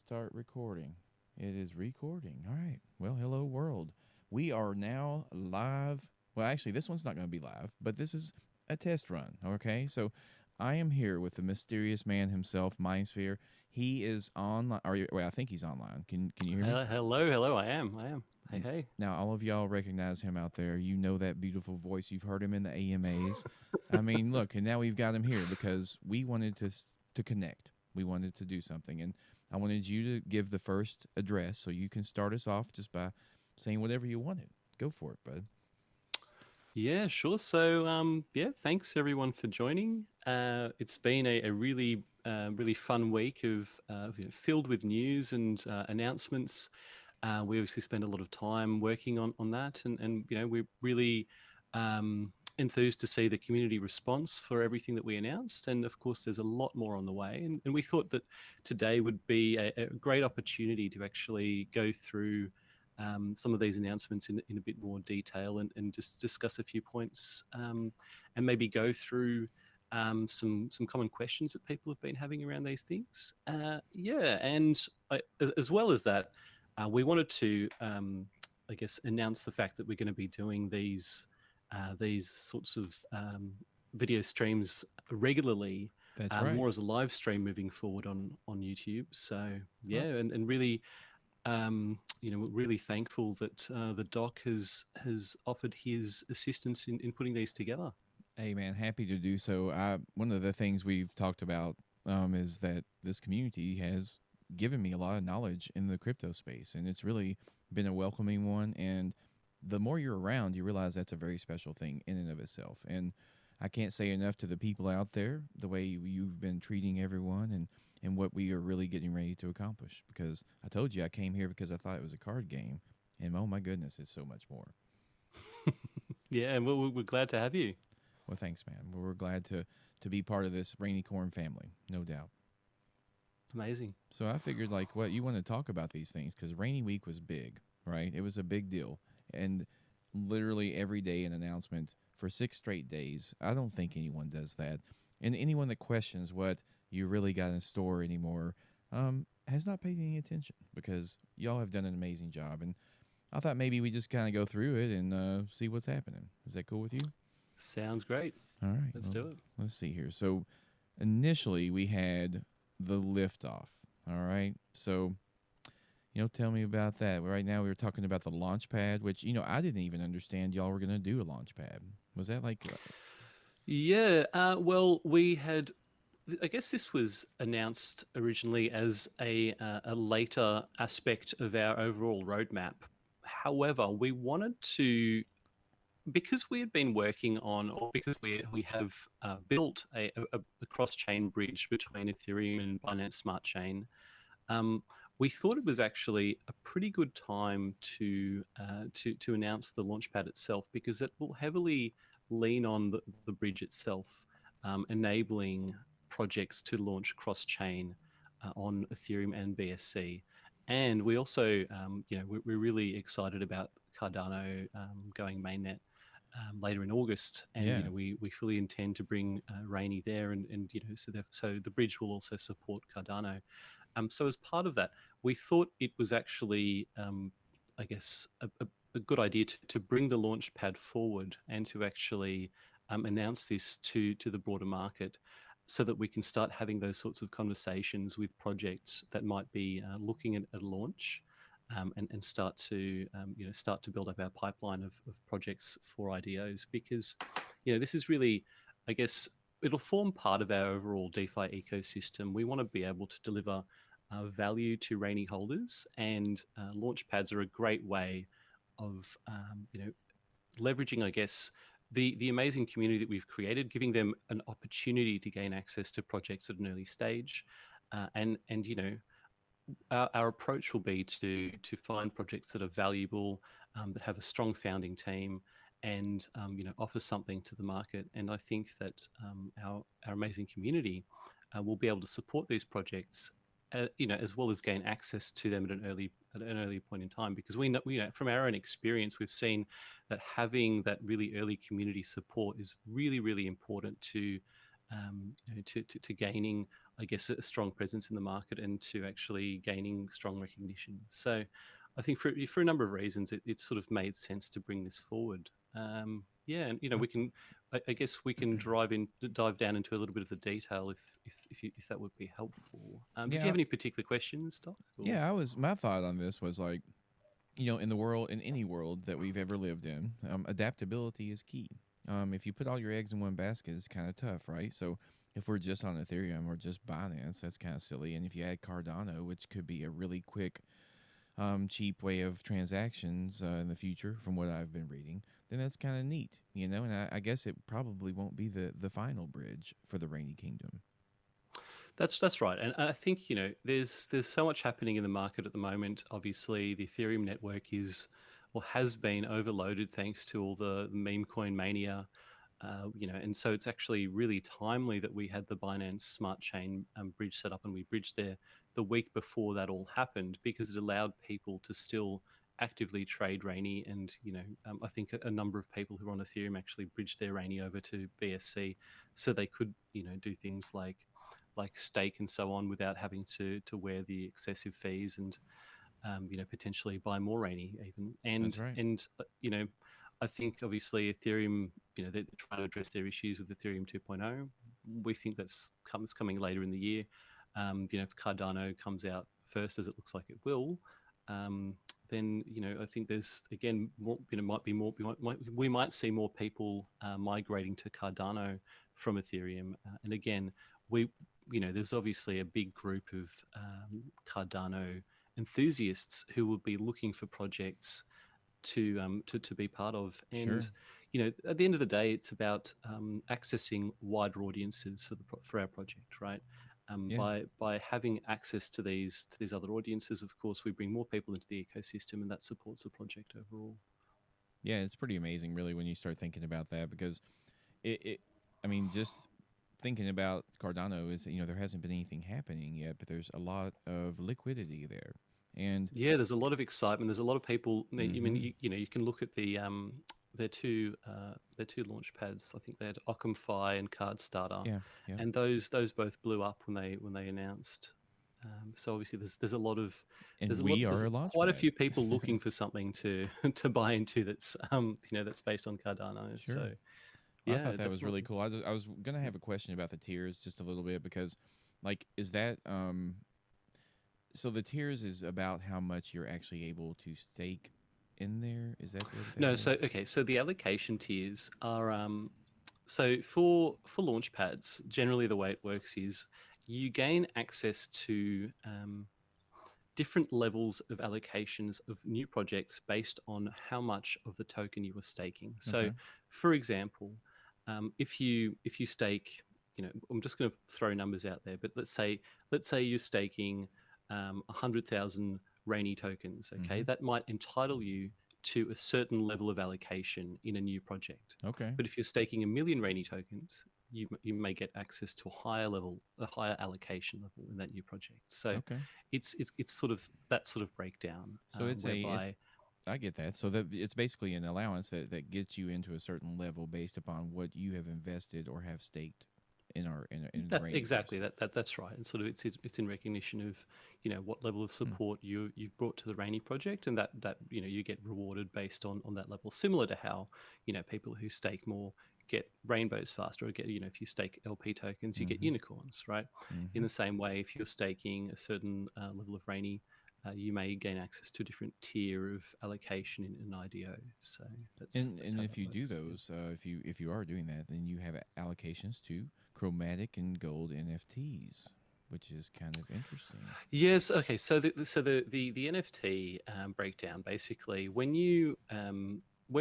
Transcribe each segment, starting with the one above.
Start recording. It is recording. All right. Well, hello, world. We are now live. Well, actually, this one's not going to be live, but this is a test run. Okay. So I am here with the mysterious man himself, Mindsphere. He is online. Well, I think he's online. Can you hear me? Hello. I am. Hey, And hey. now, all of y'all recognize him out there. You know that beautiful voice. You've heard him in the AMAs. I mean, look, and now we've got him here because we wanted to connect. We wanted to do something, and I wanted you to give the first address so you can start us off just by saying whatever you wanted. Go for it, bud. Yeah, sure. So, yeah, thanks everyone for joining. It's been a really, really fun week of filled with news and announcements. We obviously spent a lot of time working on that, and we're really enthused to see the community response for everything that we announced. And of course, there's a lot more on the way. And we thought that today would be a great opportunity to actually go through some of these announcements in a bit more detail and just discuss a few points and maybe go through some common questions that people have been having around these things. Yeah, and as well as that, we wanted to, I guess, announce the fact that we're going to be doing these sorts of video streams regularly, That's right. more as a live stream moving forward on YouTube. So yeah, Well, and really, we're really thankful that the doc has offered his assistance in putting these together. hey, man, happy to do so. One of the things we've talked about is that this community has given me a lot of knowledge in the crypto space, and it's really been a welcoming one. And the more you're around, you realize that's a very special thing in and of itself. And I can't say enough to the people out there the way you've been treating everyone and what we are really getting ready to accomplish. Because I told you I came here because I thought it was a card game, and oh my goodness, it's so much more. Yeah, and we're glad to have you. Well, thanks, man. We're glad to be part of this Rainy Corn family, no doubt. Amazing. So I figured, like, what you want to talk about these things because Rainy Week was big, right? It was a big deal, and literally every day an announcement for 6 straight days. I don't think anyone does that, and anyone that questions what you really got in store anymore has not paid any attention because y'all have done an amazing job. And I thought maybe we just kind of go through it and see what's happening. Is that cool with you? Sounds great. All right. Let's Well, do it. let's see here. So initially we had the liftoff. All right. So, tell me about that. Right now we were talking about the launch pad, which, I didn't even understand y'all were going to do a launch pad. Was that like, Yeah. Well, we had. I guess this was announced originally as a later aspect of our overall roadmap. However, we wanted to, because we had been working on, or because we have built a cross chain bridge between Ethereum and Binance Smart Chain. We thought it was actually a pretty good time to announce the launchpad itself, because it will heavily lean on the bridge itself, enabling projects to launch cross chain on Ethereum and BSC. And we also, we're really excited about Cardano going mainnet later in August, and yeah. we fully intend to bring Raini there, and so the bridge will also support Cardano. So as part of that, we thought it was actually, I guess, a good idea to bring the launch pad forward and to actually announce this to the broader market, so that we can start having those sorts of conversations with projects that might be looking at a launch, and start to start to build up our pipeline of projects for IDOs, because this is really, I guess, it'll form part of our overall DeFi ecosystem. We want to be able to deliver value to Rainy holders, and launch pads are a great way of leveraging, I guess, the amazing community that we've created, giving them an opportunity to gain access to projects at an early stage, and our approach will be to find projects that are valuable, that have a strong founding team, and offer something to the market. And I think that our amazing community will be able to support these projects, as well as gain access to them at an early point in time, because we know, from our own experience, we've seen that having that really early community support is really, really important to gaining I guess, a strong presence in the market and to actually gaining strong recognition. So I think for a number of reasons, it sort of made sense to bring this forward. Yeah, and we can, I guess, we can dive down into a little bit of the detail if that would be helpful. Did you Yeah, have any particular questions, Doc? Or? yeah. My thought on this was like, in the world, in any world that we've ever lived in, adaptability is key. If you put all your eggs in one basket, it's kind of tough, right? So if we're just on Ethereum or just Binance, that's kind of silly. And if you add Cardano, which could be a really quick, cheap way of transactions in the future, from what I've been reading, then that's kind of neat, And I guess it probably won't be the final bridge for the Rainy Kingdom. That's right, and I think there's so much happening in the market at the moment. Obviously, the Ethereum network is or has been overloaded thanks to all the meme coin mania, and so it's actually really timely that we had the Binance Smart Chain bridge set up, and we bridged there the week before that all happened because it allowed people to still actively trade Rainy, and I think a number of people who are on Ethereum actually bridged their Rainy over to BSC, so they could do things like stake and so on without having to wear the excessive fees and potentially buy more Rainy even. That's right. And I think obviously Ethereum, they're trying to address their issues with Ethereum 2.0. We think that's coming later in the year. If Cardano comes out first, as it looks like it will, then I think there's again more, might be more. We might see more people migrating to Cardano from Ethereum, and again, there's obviously a big group of Cardano enthusiasts who will be looking for projects to be part of. And Sure. at the end of the day, it's about accessing wider audiences for our project, right? Yeah. By having access to these other audiences, of course, we bring more people into the ecosystem, and that supports the project overall. Yeah, it's pretty amazing, really, when you start thinking about that, because I mean, just thinking about Cardano is, there hasn't been anything happening yet, but there's a lot of liquidity there. And Yeah, there's a lot of excitement. There's a lot of people. I mean, mm-hmm. you can look at their two launch pads. I think they had OccamFi and CardStarter, Yeah, yeah. and those both blew up when they announced. So obviously there's a lot of And there's we are a launch quite a pad. few people looking for something to to buy into that's that's based on Cardano. Sure. So Well, I yeah, thought that was really definitely. cool. I was gonna have a question about the tiers just a little bit, because, like, is that so the tiers is about how much you're actually able to stake in there? Is that what that No, is? so okay, so the allocation tiers are so for launch pads, generally the way it works is you gain access to different levels of allocations of new projects based on how much of the token you are staking. So, Okay. for example, if you stake, I'm just going to throw numbers out there, but let's say you're staking 100,000 Rainy tokens. Okay, Mm-hmm. that might entitle you to a certain level of allocation in a new project. Okay. But if you're staking 1 million Rainy tokens, you may get access to a higher allocation level in that new project. So Okay. it's sort of that sort of breakdown So it's whereby I get that. So that it's basically an allowance that gets you into a certain level based upon what you have invested or have staked in the that Rainy Bridge. exactly that's right. And sort of it's in recognition of what level of Hmm. support you've brought to the Rainy project, and that you get rewarded based on that level, similar to how people who stake more get rainbows faster, or get if you stake LP tokens you get Mm-hmm. unicorns, right? In Mm-hmm. the same way, if you're staking a certain level of Rainy, you may gain access to a different tier of allocation in an IDO. So that's And how if that you do works. Yeah. those, if you are doing that, then you have allocations to chromatic and gold NFTs, which is kind of interesting. Yes. Okay. So the NFT breakdown basically, when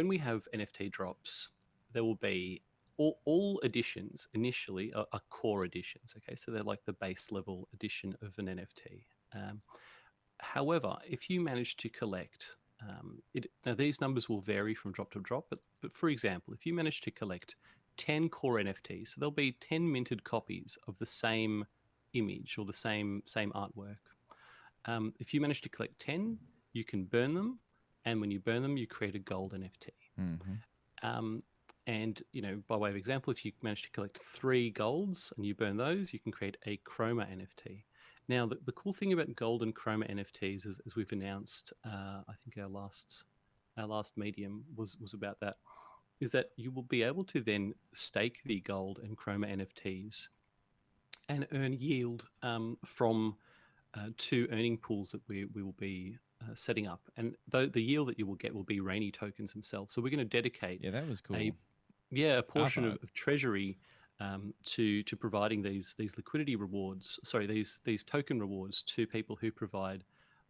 we have NFT drops, there will be all editions initially are core editions. Okay, so they're like the base level edition of an NFT. Um, However, if you manage to collect now these numbers will vary from drop to drop, but for example, if you manage to collect 10 core NFTs, so there'll be 10 minted copies of the same image or the same artwork. If you manage to collect 10, you can burn them, and when you burn them, you create a gold NFT. Mm-hmm. Um, And, by way of example, if you manage to collect 3 golds and you burn those, you can create a Chroma NFT. Now, the cool thing about gold and Chroma NFTs, as we've announced, I think our last medium was about that, is that you will be able to then stake the gold and Chroma NFTs and earn yield from 2 earning pools that we will be setting up. And the yield that you will get will be Raini tokens themselves. So we're going to dedicate Yeah, that was cool. a portion of treasury to providing these liquidity rewards. Sorry, these token rewards to people who provide,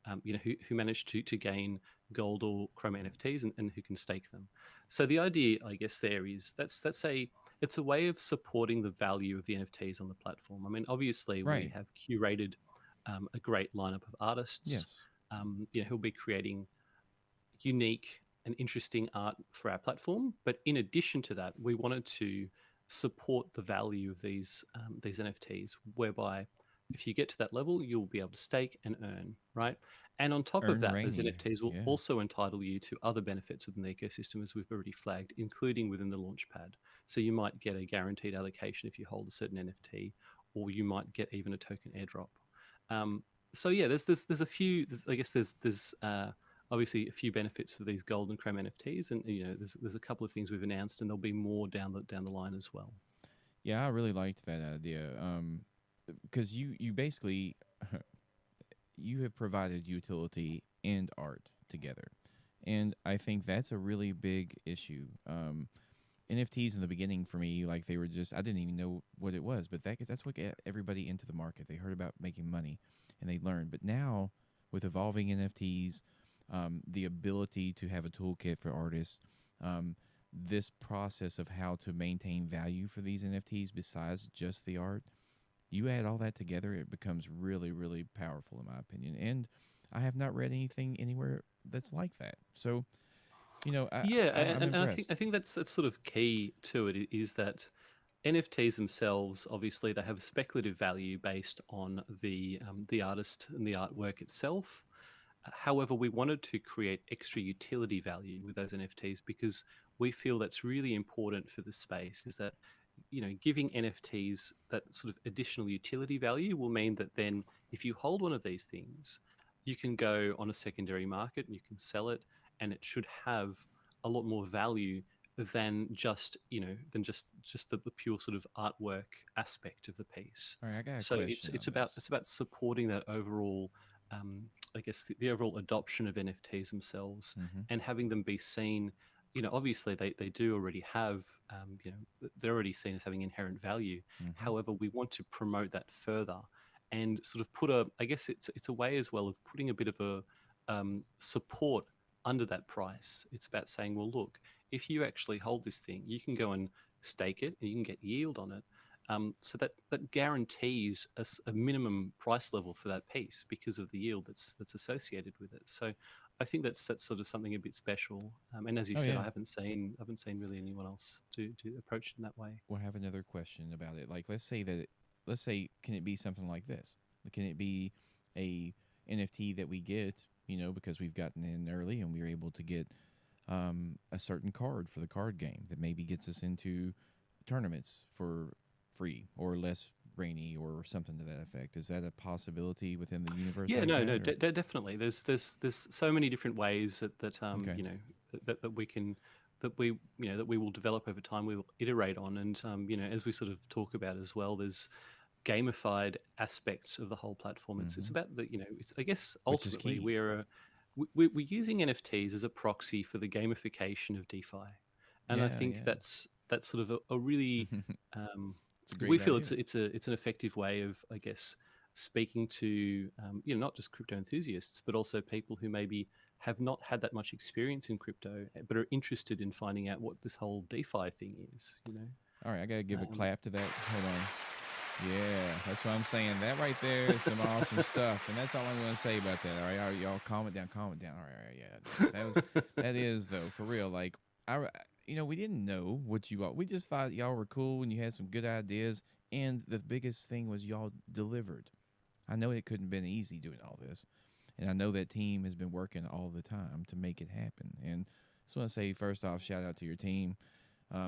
who manage to gain gold or Chroma NFTs and who can stake them. So the idea, I guess, there is it's a way of supporting the value of the NFTs on the platform. I mean, obviously, we have curated a great lineup of artists. Yes. Who'll be creating unique and interesting art for our platform. But in addition to that, we wanted to support the value of these NFTs, whereby if you get to that level, you'll be able to stake and earn, right? And on top of that, those NFTs will also entitle you to other benefits within the ecosystem, as we've already flagged, including within the launchpad. So you might get a guaranteed allocation if you hold a certain NFT, or you might get even a token airdrop. So yeah, there's a few. There's obviously a few benefits for these gold and Chrome NFTs, and there's a couple of things we've announced, and there'll be more down the line as well. Yeah, I really liked that idea, because you basically you have provided utility and art together, and I think that's a really big issue. NFTs in the beginning for me, like they were just, I didn't even know what it was, but that's what got everybody into the market. They heard about making money and they learned. But now with evolving NFTs, the ability to have a toolkit for artists, this process of how to maintain value for these NFTs besides just the art, you add all that together, it becomes really, really powerful in my opinion. And I have not read anything anywhere that's like that. So, I'm impressed. I think that's sort of key to it, is that NFTs themselves, obviously, they have speculative value based on the artist and the artwork itself. However, we wanted to create extra utility value with those NFTs because we feel that's really important for the space. Is that giving NFTs that sort of additional utility value will mean that then if you hold one of these things, you can go on a secondary market and you can sell it, and it should have a lot more value than just the pure sort of artwork aspect of the piece. All right, I got a So question it's on about this. supporting that overall, I guess the overall adoption of NFTs themselves, and having them be seen. Obviously they do already have, they're already seen as having inherent value. However, we want to promote that further and sort of I guess it's a way as well of putting a bit of a support under that price. It's about saying, well, look, if you actually hold this thing, you can go and stake it and you can get yield on it. So that guarantees a minimum price level for that piece because of the yield that's associated with it. So I think that's sort of something a bit special. And as you said, Yeah. I haven't seen really anyone else to approach it in that way. We'll have another question about it. Like, let's say, can it be something like this? Can it be a NFT that we get, because we've gotten in early and we were able to get a certain card for the card game that maybe gets us into tournaments for free or less rainy or something to that effect? Is that a possibility within the universe? Yeah, like definitely. There's so many different ways that Okay. that we can that we will develop over time. We will iterate on, and as we sort of talk about as well, there's gamified aspects of the whole platform. It's about it's, I guess Which is ultimately key. we're using NFTs as a proxy for the gamification of DeFi, and I think that's sort of a really It's a great we feel idea. it's an effective way of, I guess, speaking to not just crypto enthusiasts, but also people who maybe have not had that much experience in crypto but are interested in finding out what this whole DeFi thing is. All right, I gotta give a clap to that. Hold on. Yeah, that's what I'm saying. That right there is some awesome stuff, and that's all I'm going to say about that. All right, y'all, calm it down. All right, yeah. That is though, for real. Like we didn't know what you all. We just thought y'all were cool and you had some good ideas, and the biggest thing was y'all delivered. I know it couldn't have been easy doing all this, and I know that team has been working all the time to make it happen. And I just want to say, first off, shout out to your team.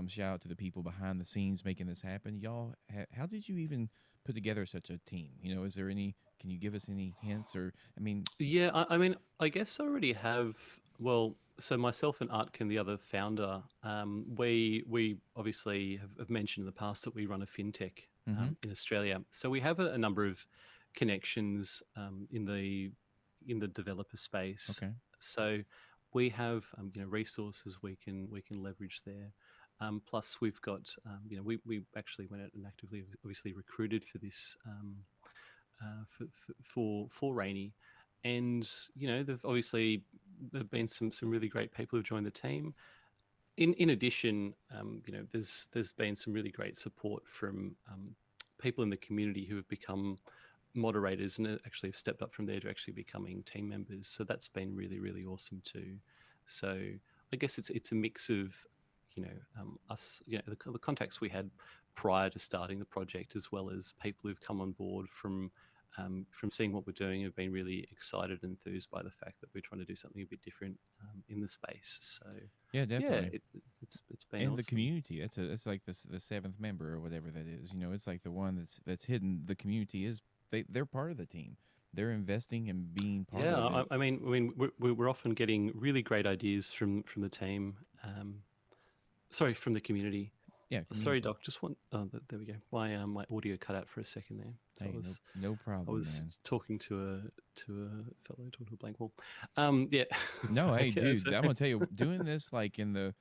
Shout out to the people behind the scenes making this happen. Y'all, how did you even put together such a team? Is there any? Can you give us any hints? Or I mean, Yeah, I mean, I guess I already have. Well, so myself and Artkin, the other founder, we obviously have mentioned in the past that we run a fintech mm-hmm. in Australia. So we have a number of connections in the developer space. Okay. So we have resources we can leverage there. Plus, we've got we actually went out and actively obviously recruited for this. For Raini, and there've been some really great people who've joined the team. In addition, there's been some really great support from people in the community who have become moderators and actually have stepped up from there to actually becoming team members. So that's been really, really awesome too. So I guess it's a mix of us, the contacts we had prior to starting the project, as well as people who've come on board from seeing what we're doing, have been really excited and enthused by the fact that we're trying to do something a bit different in the space. So Yeah, definitely. it's been And awesome. the community, it's like the seventh member or whatever that is. It's like the one that's hidden. The community is they're part of the team. They're investing and being part Yeah, of it. I mean, we're often getting really great ideas from the team. Sorry, from the community. Yeah, Sorry, community. Doc. Just want. Oh, there we go. My audio cut out for a second there. So Hey, no I problem, was man. talking to a fellow, talking to a blank wall. Yeah. No, hey, Sorry, dude, I'm gonna tell you, doing this like the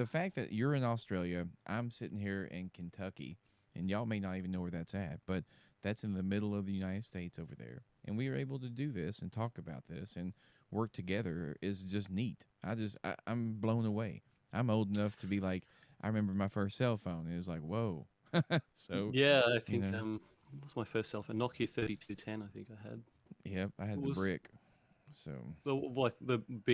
fact that you're in Australia, I'm sitting here in Kentucky, and y'all may not even know where that's at, but that's in the middle of the United States over there, and we are able to do this and talk about this and work together is just neat. I'm blown away. I'm old enough to be like, I remember my first cell phone. It was like, whoa. So, Yeah, I you think know, what was my first cell phone? Nokia 3210. I think I had. yep, I had It the was brick. So like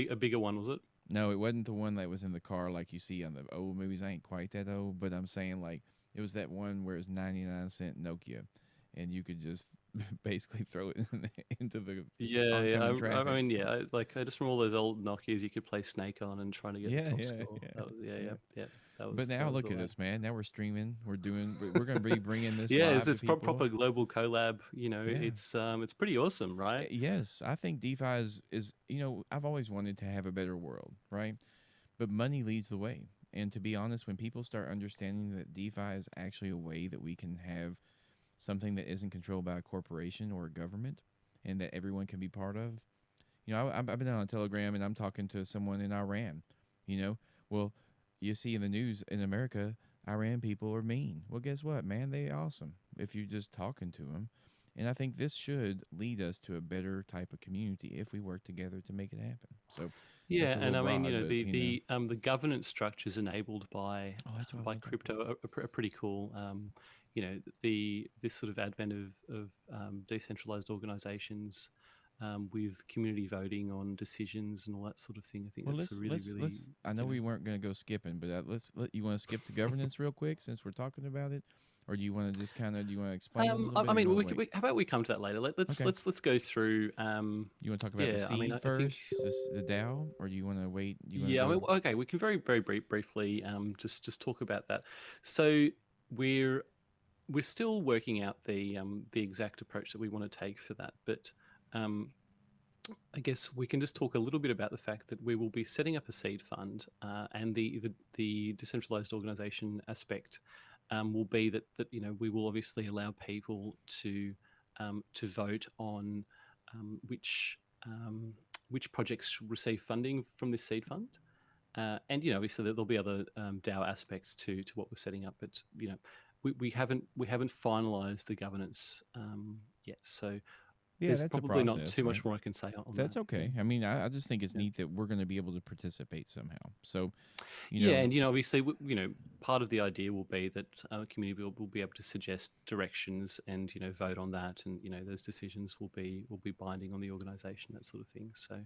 a bigger one, was it? no, it wasn't the one that was in the car like you see on the old movies. I ain't quite that old, but I'm saying like it was that one where it's 99-cent Nokia, and you could just basically throw it into the Yeah. oncoming I traffic. mean, yeah. I just remember all those old Nokias you could play Snake on and trying to get the Yeah, top yeah, score. yeah, That was yeah. yeah. But That now was look the at way. us, man. Now we're streaming. We're gonna be bringing this Yeah, live to it's people. proper global collab. Yeah. It's pretty awesome, right? Yes, I think DeFi is I've always wanted to have a better world, right? But money leads the way. And to be honest, when people start understanding that DeFi is actually a way that we can have something that isn't controlled by a corporation or a government and that everyone can be part of. I've been on Telegram and I'm talking to someone in Iran, you know. Well, you see in the news in America, Iran people are mean. Well, guess what, man? They're awesome if you're just talking to them. And I think this should lead us to a better type of community if we work together to make it happen. So that's Yeah, a little and I mean, broad, but the governance structures enabled oh, that's what I was by going to talk about. crypto are pretty cool. The this sort of advent of decentralized organizations with community voting on decisions and all that sort of thing. I think Well, that's a really let's. I know we weren't going to go skipping, but let's. You want to skip the governance real quick since we're talking about it, or do you want to just kind of do you want to explain a little bit, I or do you mean, want to wait? how about we come to that later? Okay. Let's go through. You want to talk about the Yeah, I mean, seed I think. first, the DAO, or do you want to wait? You want to Yeah, I go? mean, okay, we can very briefly just talk about that. So we're we're still working out the exact approach that we want to take for that, but um, I guess we can just talk a little bit about the fact that we will be setting up a seed fund, and the decentralized organization aspect will be that we will obviously allow people to vote on which which projects should receive funding from this seed fund. And obviously there'll be other DAO aspects to what we're setting up, but we haven't finalised the governance yet. So Yeah, there's that's a probably not process, too right? much more I can say on That's that. Yeah. okay. I mean, I just think it's Yeah. neat that we're going to be able to participate somehow. So, Yeah, and obviously, part of the idea will be that our community will be able to suggest directions and vote on that, and those decisions will be binding on the organisation, that sort of thing. So,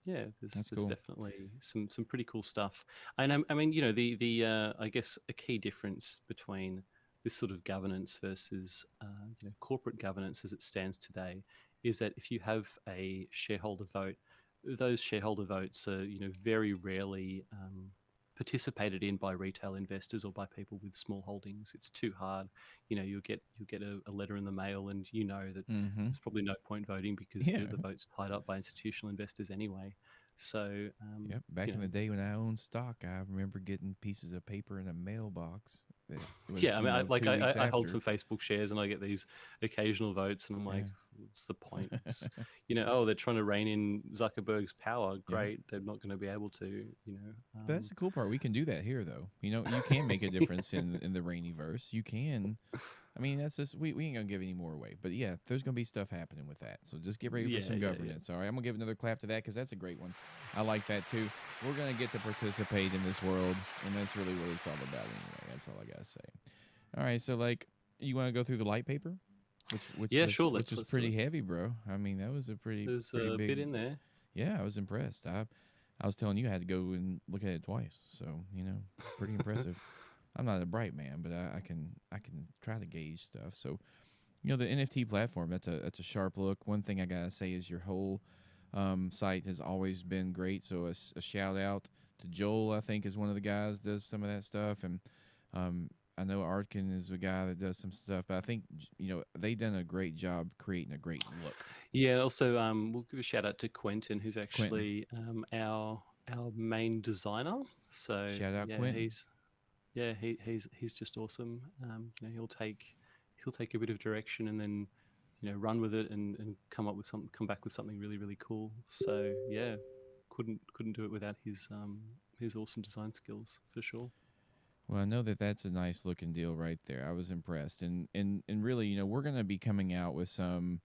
yeah, that's there's cool. definitely some pretty cool stuff. And I mean, the I guess a key difference between this sort of governance versus corporate governance as it stands today is that if you have a shareholder vote, those shareholder votes are very rarely participated in by retail investors or by people with small holdings. It's too hard. You'll get a letter in the mail, and that Mm-hmm. there's probably no point voting because Yeah. the vote's tied up by institutional investors anyway. So Yep. Back in the day when I owned stock, I remember getting pieces of paper in a mailbox that was, yeah, I mean, 2 weeks I hold some after. Facebook shares, and I get these occasional votes, and I'm like, Yeah. what's the point? It's, oh, they're trying to rein in Zuckerberg's power. Yeah. Great, they're not going to be able to. But that's the cool part. We can do that here, though. You can make a difference in the Rainiverse. You can. I mean, that's just we ain't gonna give any more away. But yeah, there's gonna be stuff happening with that. So just get ready for Yeah, some yeah, governance. All right, I'm gonna give another clap to that because that's a great one. I like that too. We're gonna get to participate in this world, and that's really what it's all about anyway. That's all I gotta say. All right, so like, you want to go through the light paper, yeah. Sure, which was let's do pretty it. heavy, bro. I mean, that was a There's pretty a big. bit in there. Yeah, I was impressed. I was telling you I had to go and look at it twice. So pretty impressive. I'm not a bright man, but I can try to gauge stuff. So the NFT platform, that's a sharp look. One thing I gotta say is your whole site has always been great. So a shout out to Joel, I think, is one of the guys does some of that stuff, and I know Artkin is a guy that does some stuff. But I think they done a great job creating a great look. Yeah. Also, we'll give a shout out to Quentin, who's Quentin, actually our main designer. So shout out yeah, Quentin. he's just awesome. He'll take a bit of direction and then run with it and come back with something really, really cool. So yeah, couldn't do it without his awesome design skills for sure. Well, I know that that's a nice looking deal right there. I was impressed, and really, we're gonna be coming out with some,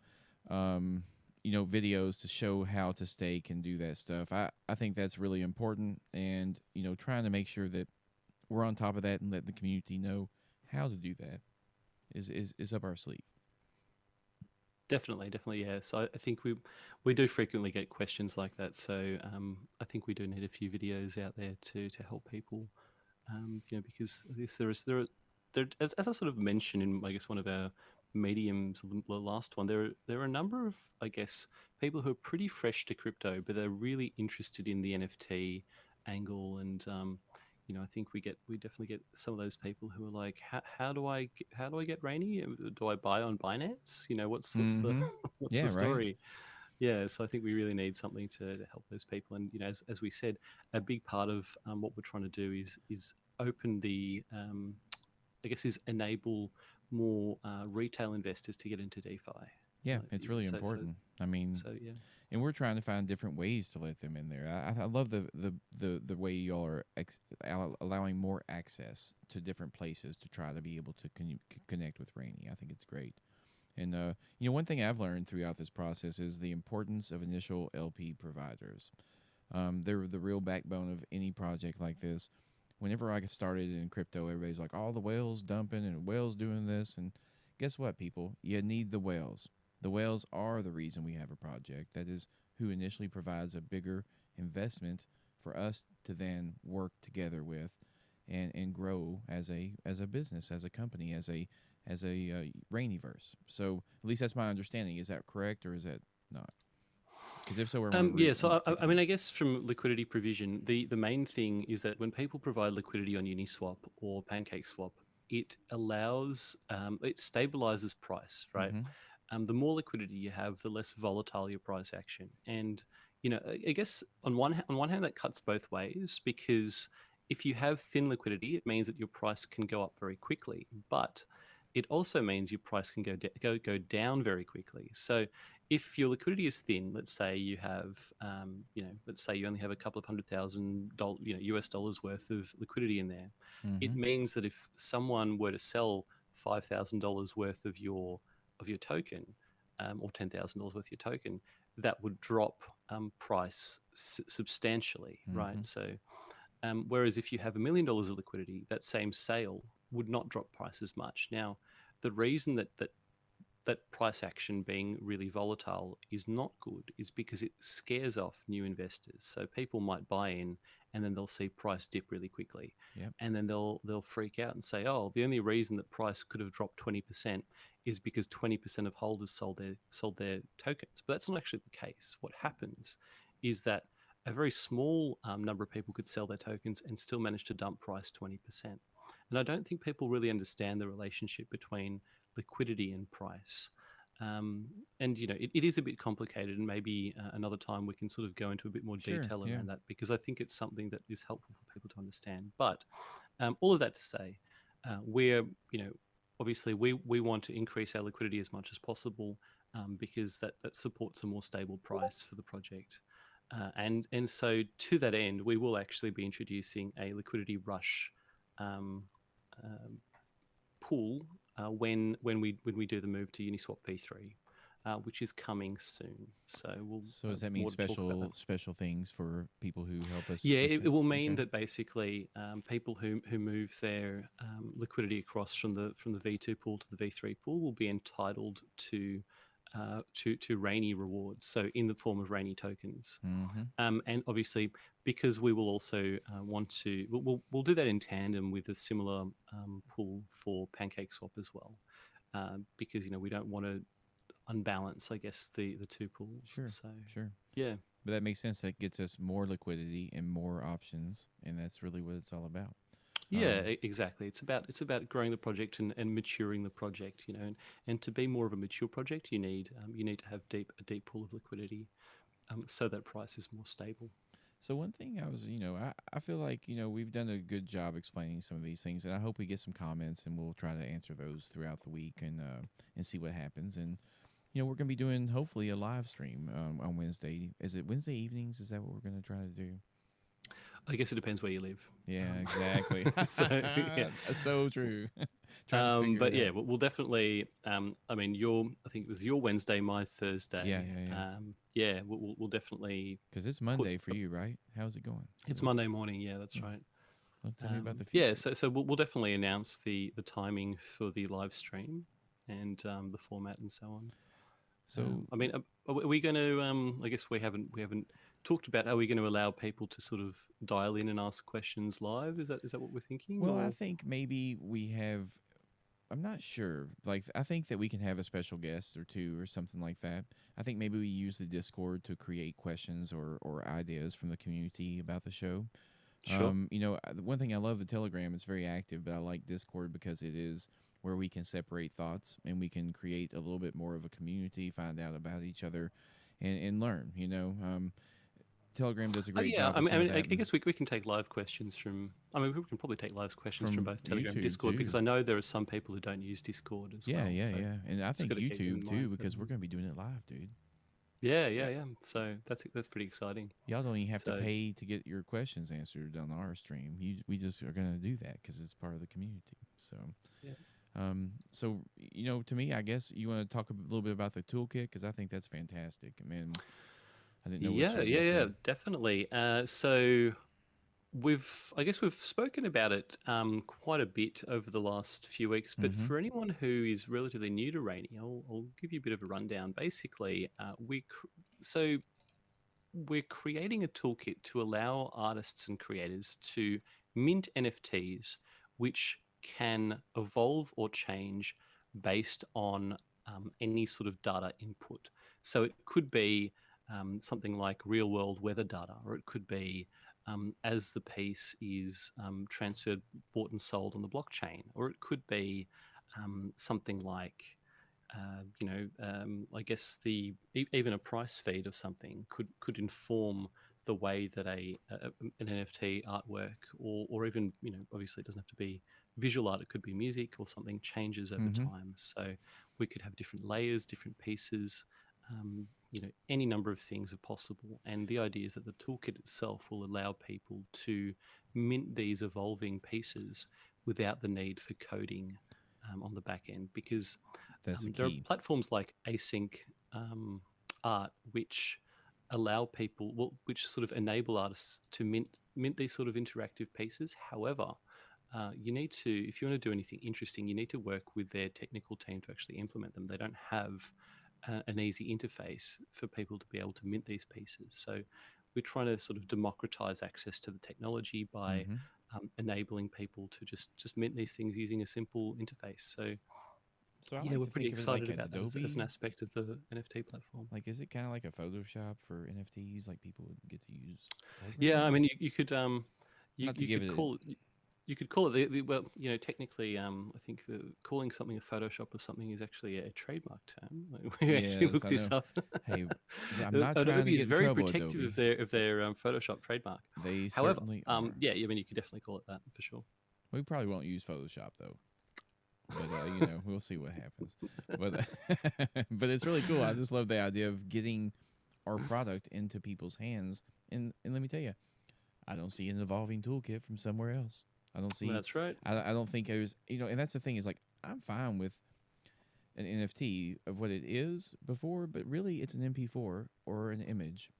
videos to show how to stake and do that stuff. I think that's really important, and trying to make sure that we're on top of that and let the community know how to do that is up our sleeve. Definitely, yeah. So I think we do frequently get questions like that. So I think we do need a few videos out there to help people. Because as I sort of mentioned in, I guess, one of our mediums, the last one, there are a number of, I guess, people who are pretty fresh to crypto, but they're really interested in the NFT angle, and I think we definitely get some of those people who are like, how do I get Rainy? Do I buy on Binance? What's the Mm-hmm. what's Yeah. the Right. story? Yeah, so I think we really need something to help those people. And as we said, a big part of what we're trying to do is open the, I guess, is enable more retail investors to get into DeFi. Yeah, it's really important. I mean, So yeah. and we're trying to find different ways to let them in there. I love the way y'all are allowing more access to different places to try to be able to connect with Rainy. I think it's great. And one thing I've learned throughout this process is the importance of initial LP providers. They're the real backbone of any project like this. Whenever I started in crypto, everybody's like, "All the whales dumping and whales doing this." And guess what, people? You need the whales. The whales are the reason we have a project. That is who initially provides a bigger investment for us to then work together with and grow as a business, as a company, as a Rainiverse. So at least that's my understanding. Is that correct or is that not? Because if so, Yeah, so I mean, I guess from liquidity provision, the main thing is that when people provide liquidity on Uniswap or PancakeSwap, it allows, it stabilizes price, right? Mm-hmm. The more liquidity you have, the less volatile your price action. And I guess on one hand, that cuts both ways, because if you have thin liquidity, it means that your price can go up very quickly, but it also means your price can go down very quickly. So if your liquidity is thin, let's say you have, let's say you only have a couple of $100,000, US dollars worth of liquidity in there, Mm-hmm. it means that if someone were to sell $5,000 worth of your token, or $10,000 worth of your token, that would drop price substantially, Mm-hmm. right? So, whereas if you have $1 million of liquidity, that same sale would not drop price as much. Now, the reason that price action being really volatile is not good is because it scares off new investors. So people might buy in and then they'll see price dip really quickly. Yep. And then they'll freak out and say, oh, the only reason that price could have dropped 20% is because 20% of holders sold their tokens. But that's not actually the case. What happens is that a very small number of people could sell their tokens and still manage to dump price 20%. And I don't think people really understand the relationship between liquidity and price. And it is a bit complicated, and maybe another time we can sort of go into a bit more Sure. detail Yeah. around that, because I think it's something that is helpful for people to understand. But all of that to say, we're obviously we want to increase our liquidity as much as possible, because that supports a more stable price for the project. And so to that end, we will actually be introducing a liquidity rush um, pool when we do the move to Uniswap v3, which is coming soon. So we'll So does that mean more to talk about that. special things for people who help us Yeah, switch it up? will mean Okay. that basically people who move their liquidity across from the V2 pool to the V3 pool will be entitled to Raini rewards, so in the form of Raini tokens. Mm-hmm. And obviously, because we will also want to, we'll do that in tandem with a similar pool for PancakeSwap as well, because we don't want to unbalance, I guess, the two pools. Sure. So Sure. yeah. But that makes sense. That gets us more liquidity and more options, and that's really what it's all about. Yeah, exactly. It's about growing the project and maturing the project, and to be more of a mature project, you need to have a deep pool of liquidity, so that price is more stable. So one thing I was, I feel like, we've done a good job explaining some of these things, and I hope we get some comments, and we'll try to answer those throughout the week and see what happens. And we're gonna be doing hopefully a live stream on Wednesday. Is it Wednesday evenings? Is that what we're gonna try to do? I guess it depends where you live. Yeah, exactly. So yeah. So true. Trying to figure But it yeah, out. we'll definitely. I mean, I think it was your Wednesday, my Thursday. Yeah, yeah, yeah. Yeah, we'll definitely Because it's put. Monday for you, right? How's it going? It's Monday morning. Yeah, that's Yeah. right. Well, tell me about the Yeah, future. so we'll definitely announce the timing for the live stream and the format and so on. So I mean, are we going to? I guess we haven't talked about. Are we going to allow people to sort of dial in and ask questions live? Is that what we're thinking? well, I Or think maybe we have. I'm not sure. Like, I think that we can have a special guest or two or something like that. I think maybe we use the Discord to create questions or ideas from the community about the show. sure. The one thing I love the Telegram. It's very active, but I like Discord because it is where we can separate thoughts and we can create a little bit more of a community, find out about each other, and learn. Telegram does a great Yeah, job of some of I that guess we can take live questions from. I mean, we can probably take live questions from from both Telegram and YouTube Discord, because too. I know there are some people who don't use Discord as Yeah, well. yeah, So yeah, and I just think got to keep them in YouTube too mind. because we're gonna be doing it live, dude. Yeah. So that's pretty exciting. Y'all don't even have to So pay to get your questions answered on our stream. We just are gonna do that because it's part of the community. So, yeah. to me, I guess you want to talk a little bit about the toolkit because I think that's fantastic. I mean, I didn't know what you were gonna say. Definitely. So I guess we've spoken about it quite a bit over the last few weeks, but Mm-hmm. for anyone who is relatively new to Rainy, I'll give you a bit of a rundown. Basically, we're creating a toolkit to allow artists and creators to mint NFTs, which can evolve or change based on any sort of data input. So it could be something like real world weather data, or it could be as the piece is transferred, bought and sold on the blockchain, or it could be something like I guess even a price feed of something could inform the way that an NFT artwork, or even obviously it doesn't have to be visual art, it could be music or something, changes over Mm-hmm. time. So we could have different layers, different pieces. Any number of things are possible, and the idea is that the toolkit itself will allow people to mint these evolving pieces without the need for coding on the back end, because That's the there are key. platforms like async art which allow people, which sort of enable artists to mint these sort of interactive pieces. However, you need to, if you want to do anything interesting, you need to work with their technical team to actually implement them. They don't have an easy interface for people to be able to mint these pieces. So we're trying to sort of democratize access to the technology by Mm-hmm. enabling people to just mint these things using a simple interface. So So I Yeah, like we're to pretty think of it like excited an about that as an Adobe. aspect of the NFT platform. Like, is it kind of like a Photoshop for NFTs? Like people would get to use the Yeah, I program? mean, you could Not to you give could it. call it. You could call it well, technically, I think calling something a Photoshop or something is actually a trademark term. Like, we actually Yes, looked I this know. up. Hey, I'm not trying to Adobe is get in very trouble, protective Adobe. of their Photoshop trademark. They However, certainly are. yeah, I mean, you could definitely call it that for sure. We probably won't use Photoshop though. But we'll see what happens. But but it's really cool. I just love the idea of getting our product into people's hands. And let me tell you, I don't see an evolving toolkit from somewhere else. I don't see. That's right. I don't think there's. And that's the thing is like I'm fine with an NFT of what it is before, but really it's an MP4 or an image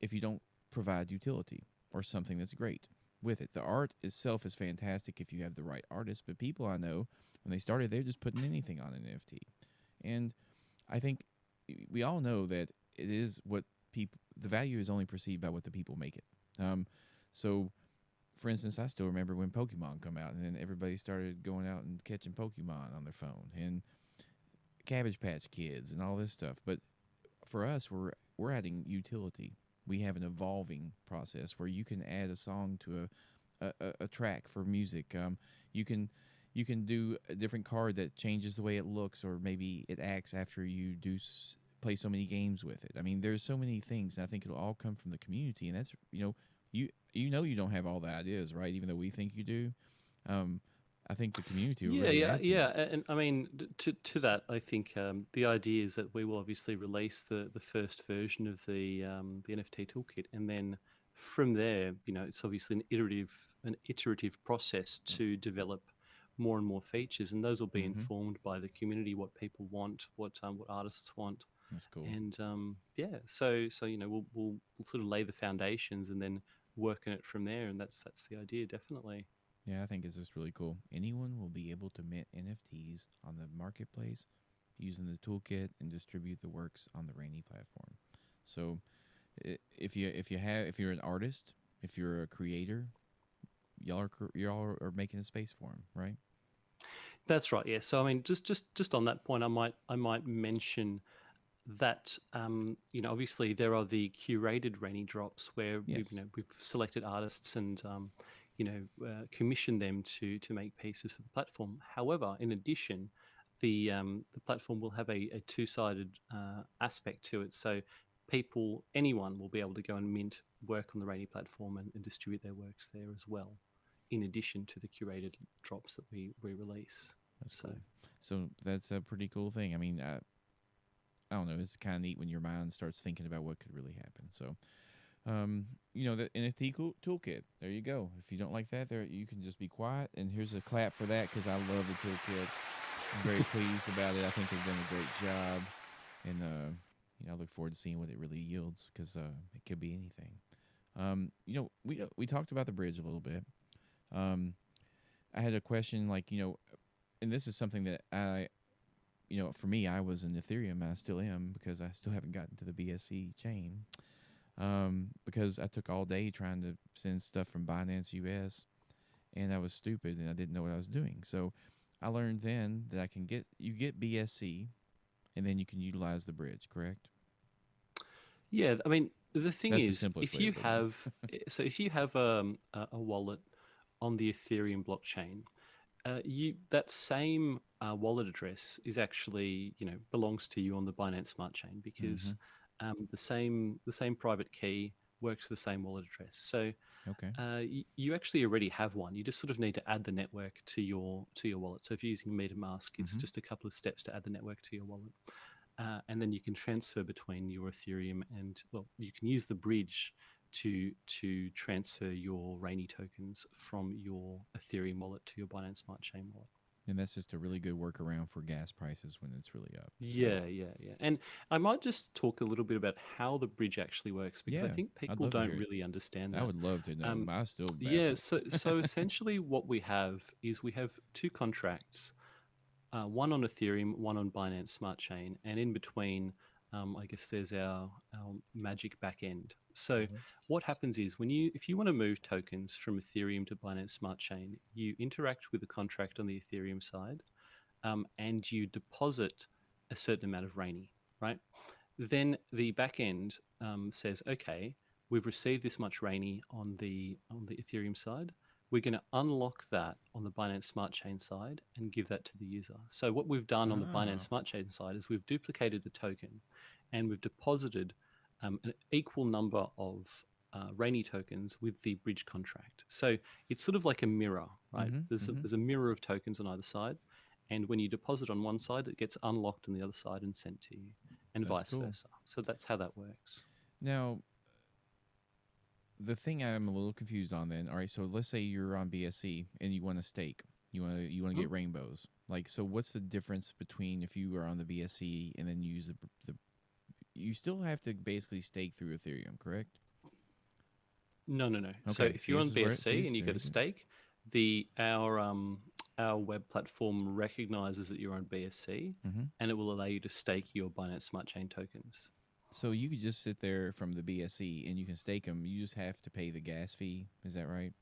if you don't provide utility or something that's great with it. The art itself is fantastic if you have the right artist, but people I know when they started, they're just putting anything on an NFT. And I think we all know that it is what people, the value is only perceived by what the people make it. So, for instance, I still remember when Pokemon come out, and then everybody started going out and catching Pokemon on their phone, and Cabbage Patch Kids, and all this stuff. But for us, we're adding utility. We have an evolving process where you can add a song to a track for music. You can do a different card that changes the way it looks, or maybe it acts after you play so many games with it. I mean, there's so many things, and I think it'll all come from the community. And that's you don't have all the ideas, right? Even though we think you do. Um, I think the community will Yeah, really yeah, add to yeah. it. And I mean, to that, I think the idea is that we will obviously release the first version of the NFT toolkit, and then from there, it's obviously an iterative process to develop more and more features, and those will be Mm-hmm. informed by the community, what people want, what artists want, That's cool. and yeah. So we'll sort of lay the foundations and then work on it from there, and that's the idea, definitely. Yeah, I think it's just really cool. Anyone will be able to mint NFTs on the marketplace using the toolkit and distribute the works on the Rainy platform. So, if you're an artist, if you're a creator, y'all are making a space for them, right? That's right. Yeah. So I mean, just on that point, I might mention that obviously there are the curated Rainy drops where we've Yes. we've selected artists and commissioned them to make pieces for the platform. However, in addition, the platform will have a two-sided aspect to it. So anyone will be able to go and mint work on the Rainy platform and distribute their works there as well, in addition to the curated drops that we release. That's So cool. So that's a pretty cool thing. I mean, I don't know. It's kind of neat when your mind starts thinking about what could really happen. So, the NFT toolkit. There you go. If you don't like that, there you can just be quiet. And here's a clap for that because I love the toolkit. I'm very pleased about it. I think they've done a great job, and I look forward to seeing what it really yields because it could be anything. We talked about the bridge a little bit. I had a question like and this is something that for me, I was in Ethereum, and I still am because I still haven't gotten to the BSC chain. Because I took all day trying to send stuff from Binance US, and I was stupid and I didn't know what I was doing. So I learned then that you get BSC, and then you can utilize the bridge. Correct? yeah, I mean, the thing That's the is, simplest way to look at it. if you have a wallet on the Ethereum blockchain, you that same wallet address is actually belongs to you on the Binance Smart Chain Mm-hmm. because the same private key works for the same wallet address. So Okay. you actually already have one. You just sort of need to add the network to your wallet. So if you're using MetaMask, it's Mm-hmm. just a couple of steps to add the network to your wallet. And then you can transfer between your Ethereum and you can use the bridge to transfer your Rainy tokens from your Ethereum wallet to your Binance Smart Chain wallet. And that's just a really good workaround for gas prices when it's really up. So Yeah. And I might just talk a little bit about how the bridge actually works because I yeah, think I'd people love to don't hear it. really understand I that. would love to know. Um, I'm still yeah, baffled. so essentially what we have is we have two contracts, one on Ethereum, one on Binance Smart Chain, and in between, I guess there's our magic backend. So Mm-hmm. what happens is if you want to move tokens from Ethereum to Binance Smart Chain, you interact with the contract on the Ethereum side, and you deposit a certain amount of Raini, right? Then the back end says, okay, we've received this much Raini on the Ethereum side. We're going to unlock that on the Binance Smart Chain side and give that to the user. So what we've done on the Binance Smart Chain side is we've duplicated the token, and we've deposited an equal number of Raini tokens with the bridge contract. So it's sort of like a mirror, right? There's a mirror of tokens on either side, and when you deposit on one side, it gets unlocked on the other side and sent to you, and vice versa. So that's how that works. Now, the thing I'm a little confused on then, all right, so let's say you're on BSC and you want to stake. You want to get rainbows. Like, so what's the difference between if you are on the BSC and then use the you still have to basically stake through Ethereum, correct? No. Okay, so if you're on BSC and you go to stake, our web platform recognizes that you're on BSC, and it will allow you to stake your Binance Smart Chain tokens. So you could just sit there from the BSC and you can stake them. You just have to pay the gas fee. Is that right?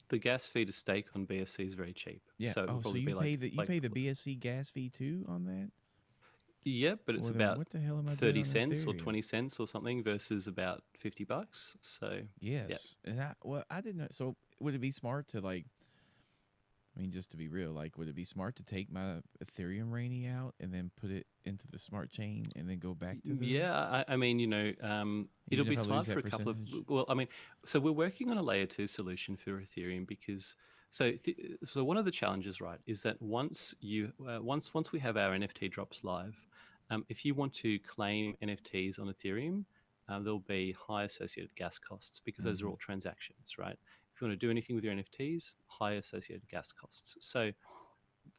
The gas fee to stake on BSC is very cheap. Yeah. So, so you pay the BSC gas fee too on that? Yeah, but it's about what the hell am I 30 cents or 20 cents or something versus about $50. So yes, yeah. And I didn't know. So would it be smart to just to be real, would it be smart to take my Ethereum Raini out and then put it into the smart chain and then go back to the... Yeah, I mean, it'll be smart for a couple of... Well, I mean, so we're working on a layer 2 solution for Ethereum because... So one of the challenges, right, is that once we have our NFT drops live, if you want to claim NFTs on Ethereum, there'll be high associated gas costs because those are all transactions, right? If you want to do anything with your NFTs, high associated gas costs. So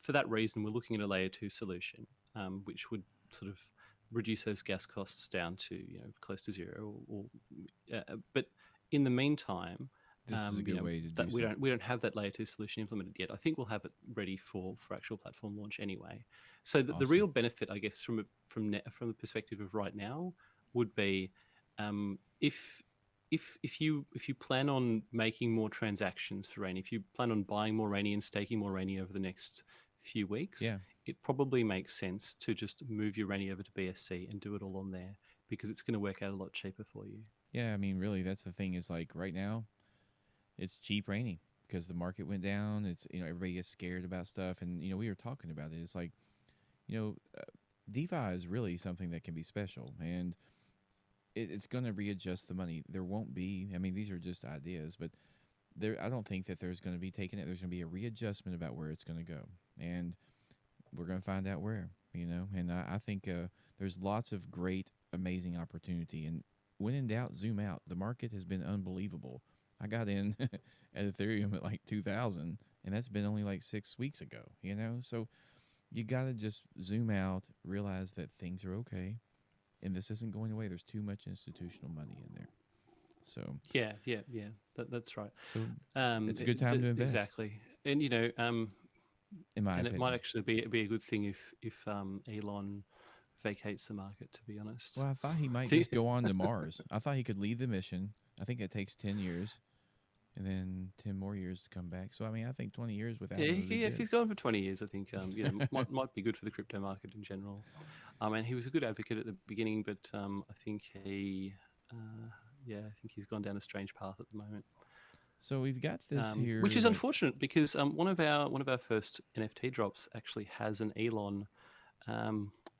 for that reason, we're looking at a layer 2 solution, which would sort of reduce those gas costs down to close to zero. But in the meantime, this is a good way to do so. We don't have that layer 2 solution implemented yet. I think we'll have it ready for actual platform launch anyway. So the real benefit, I guess, from the perspective of right now, would be if you plan on making more transactions for Raini, if you plan on buying more Raini and staking more Raini over the next few weeks, it probably makes sense to just move your Raini over to BSC and do it all on there because it's going to work out a lot cheaper for you. Yeah, I mean, really, that's the thing is right now, it's cheap Raini because the market went down. It's everybody gets scared about stuff, and we were talking about it. It's DeFi is really something that can be special, and it's going to readjust the money. There won't be. I mean, these are just ideas, but I don't think that there's going to be taking it. There's going to be a readjustment about where it's going to go, and we're going to find out where. And I think there's lots of great, amazing opportunity. And when in doubt, zoom out. The market has been unbelievable. I got in at Ethereum at 2000, and that's been only 6 weeks ago, So you got to just zoom out, realize that things are okay, and this isn't going away. There's too much institutional money in there. So yeah, that's right. So it's a good time to invest. Exactly. And in my opinion, it might actually be a good thing if Elon vacates the market, to be honest. Well, I thought he might just go on to Mars. I thought he could leave the mission. I think it takes 10 years. And then 10 more years to come back. So, I mean, I think 20 years without him. Yeah, if he's gone for 20 years, I think might be good for the crypto market in general. I mean, he was a good advocate at the beginning, but I think he's gone down a strange path at the moment. So we've got this here, which is unfortunate because one of our first NFT drops actually has an Elon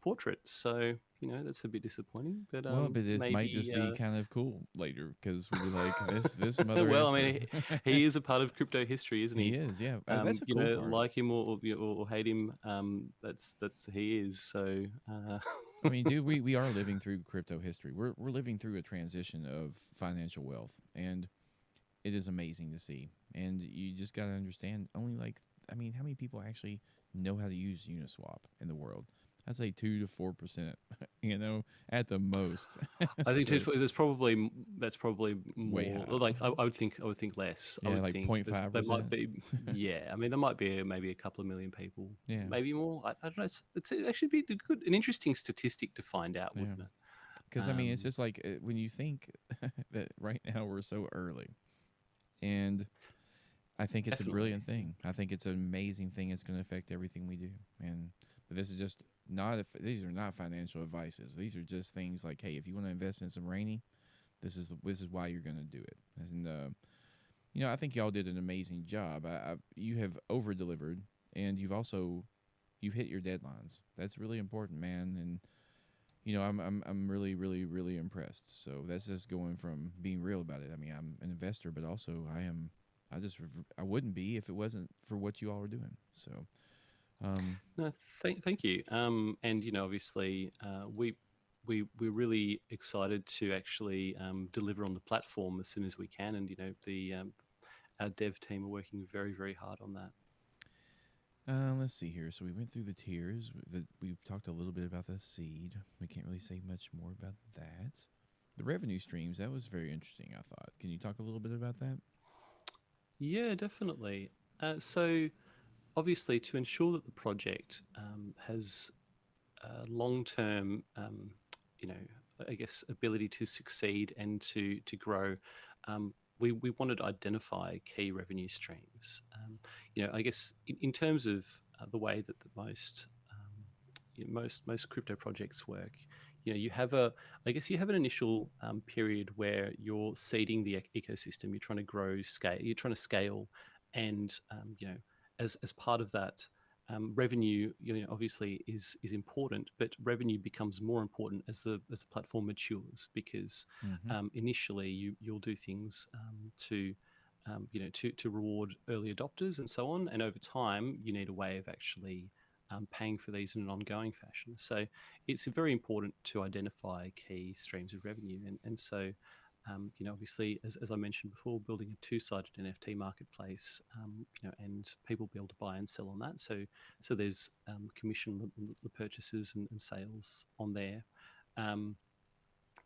portrait. So that's a bit disappointing. But but it might just be kind of cool later because we'll be like this mother. Well, I mean, he is a part of crypto history, isn't he? He is, yeah. That's a cool part. Like him or hate him, that's he is. So I mean, dude, we are living through crypto history. We're living through a transition of financial wealth, and it is amazing to see. And you just got to understand only how many people actually know how to use Uniswap in the world? I'd say 2 to 4%, at the most. I think that's probably more. Way high. I would think less. Yeah, I would think 0.5%. There might be. Yeah, I mean, there might be maybe a couple of million people. Yeah, maybe more. I don't know. It's actually be an interesting statistic to find out, wouldn't it? Because I mean, it's just when you think that right now we're so early, and I think it's a Definitely. brilliant thing. I think it's an amazing thing. It's going to affect everything we do. And but this is just not. These are not financial advices. These are just things like, hey, if you want to invest in some Rainy, this is why you're going to do it. And I think y'all did an amazing job. You have over delivered, and you've hit your deadlines. That's really important, man. And I'm really, really, really impressed. So that's just going from being real about it. I mean, I'm an investor, but also I am. I wouldn't be if it wasn't for what you all are doing. So, No, thank you. And obviously, we're really excited to actually deliver on the platform as soon as we can, and the our dev team are working very, very hard on that. let's see here. So we went through the tiers. We've talked a little bit about the seed. We can't really say much more about that. The revenue streams, that was very interesting, I thought. Can you talk a little bit about that? Yeah, definitely. So obviously, to ensure that the project has long-term, you know, I guess, ability to succeed and to grow, we wanted to identify key revenue streams. I guess in terms of the way that the most crypto projects work, you have you have an initial period where you're seeding the ecosystem. You're trying to grow, scale. You're trying to scale, and as part of that, revenue, obviously is important, but revenue becomes more important as the platform matures, because Mm-hmm. initially you'll do things to reward early adopters and so on, and over time you need a way of actually paying for these in an ongoing fashion. So it's very important to identify key streams of revenue, and so obviously, as I mentioned before, building a two-sided NFT marketplace, and people be able to buy and sell on that. So there's commission the purchases and sales on there.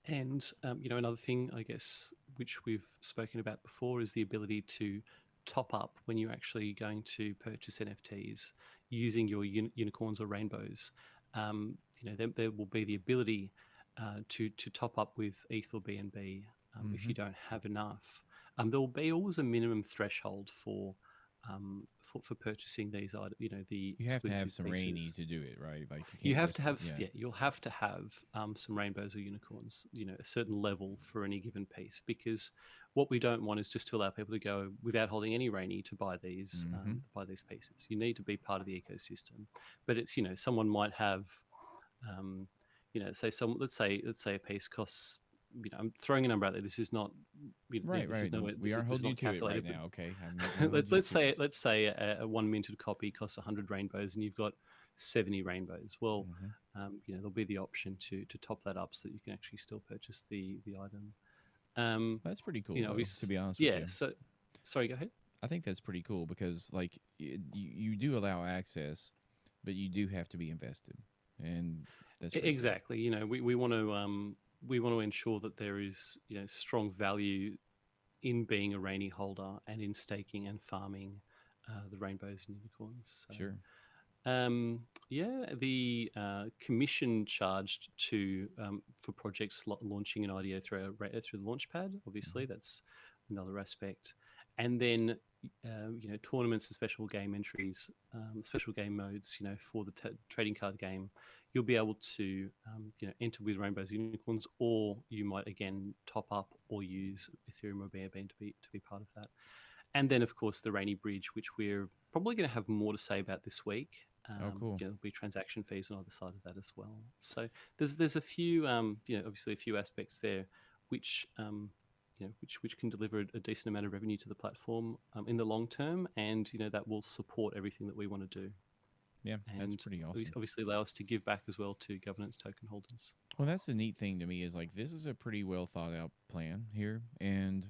Another thing, I guess, which we've spoken about before, is the ability to top up when you're actually going to purchase NFTs using your unicorns or rainbows. There will be the ability to top up with ETH or BNB if Mm-hmm. you don't have enough. There will be always a minimum threshold for purchasing these items. The You have to have exclusive some Rainy pieces. to do it, right? Like you You can't have just to have, yeah. yeah, you'll have to have some rainbows or unicorns, a certain level for any given piece, because what we don't want is just to allow people to go without holding any Rainy to Mm-hmm. buy these pieces. You need to be part of the ecosystem. But it's, someone might have, um, let's say a piece costs, I'm throwing a number out there. This is not, Right, this is right. no, We are this is holding you not to it right calculated, but now. Okay, I'm not going to hold you let's to say this. a one minted copy costs 100 rainbows, and you've got 70 rainbows. Well, Mm-hmm. there'll be the option to top that up so that you can actually still purchase the item. Um, That's pretty cool, though. To be honest with yeah. you, So, sorry, go ahead. I think that's pretty cool because like you do allow access, but you do have to be invested, and that's pretty cool. Exactly. We want to ensure that there is strong value in being a Rainy holder and in staking and farming the rainbows and unicorns. So, Sure. yeah, the commission charged to for projects launching an IDO through through the Launchpad. Obviously, Mm-hmm. that's another aspect. And then tournaments and special game entries, special game modes. For the trading card game, you'll be able to enter with rainbows and unicorns, or you might again top up or use Ethereum or BNB to be part of that. And then, of course, the Raini Bridge, which we're probably going to have more to say about this week. Oh, cool. There'll be transaction fees on either side of that as well. So there's a few, obviously a few aspects there, which which can deliver a decent amount of revenue to the platform in the long term, and that will support everything that we want to do, Yeah, that's and pretty awesome. obviously allow us to give back as well to governance token holders. Well, that's the neat thing to me is like this is a pretty well thought out plan here, and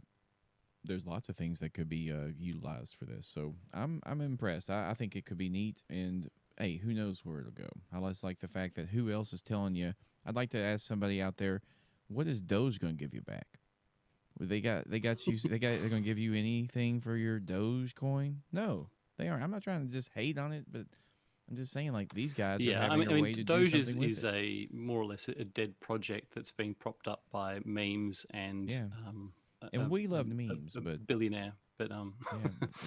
there's lots of things that could be utilized for this. So I'm impressed. I think it could be neat, and hey, who knows where it'll go? I just like the fact that who else is telling you. I'd like to ask somebody out there, what is Doge going to give you back? Well, they're going to give you anything for your Doge coin? No, they aren't. I'm not trying to just hate on it, but I'm just saying like these guys are Yeah, having a way to do Doge something with is it. a more or less a dead project that's being propped up by memes and Yeah. And we loved memes, a but billionaire. But yeah,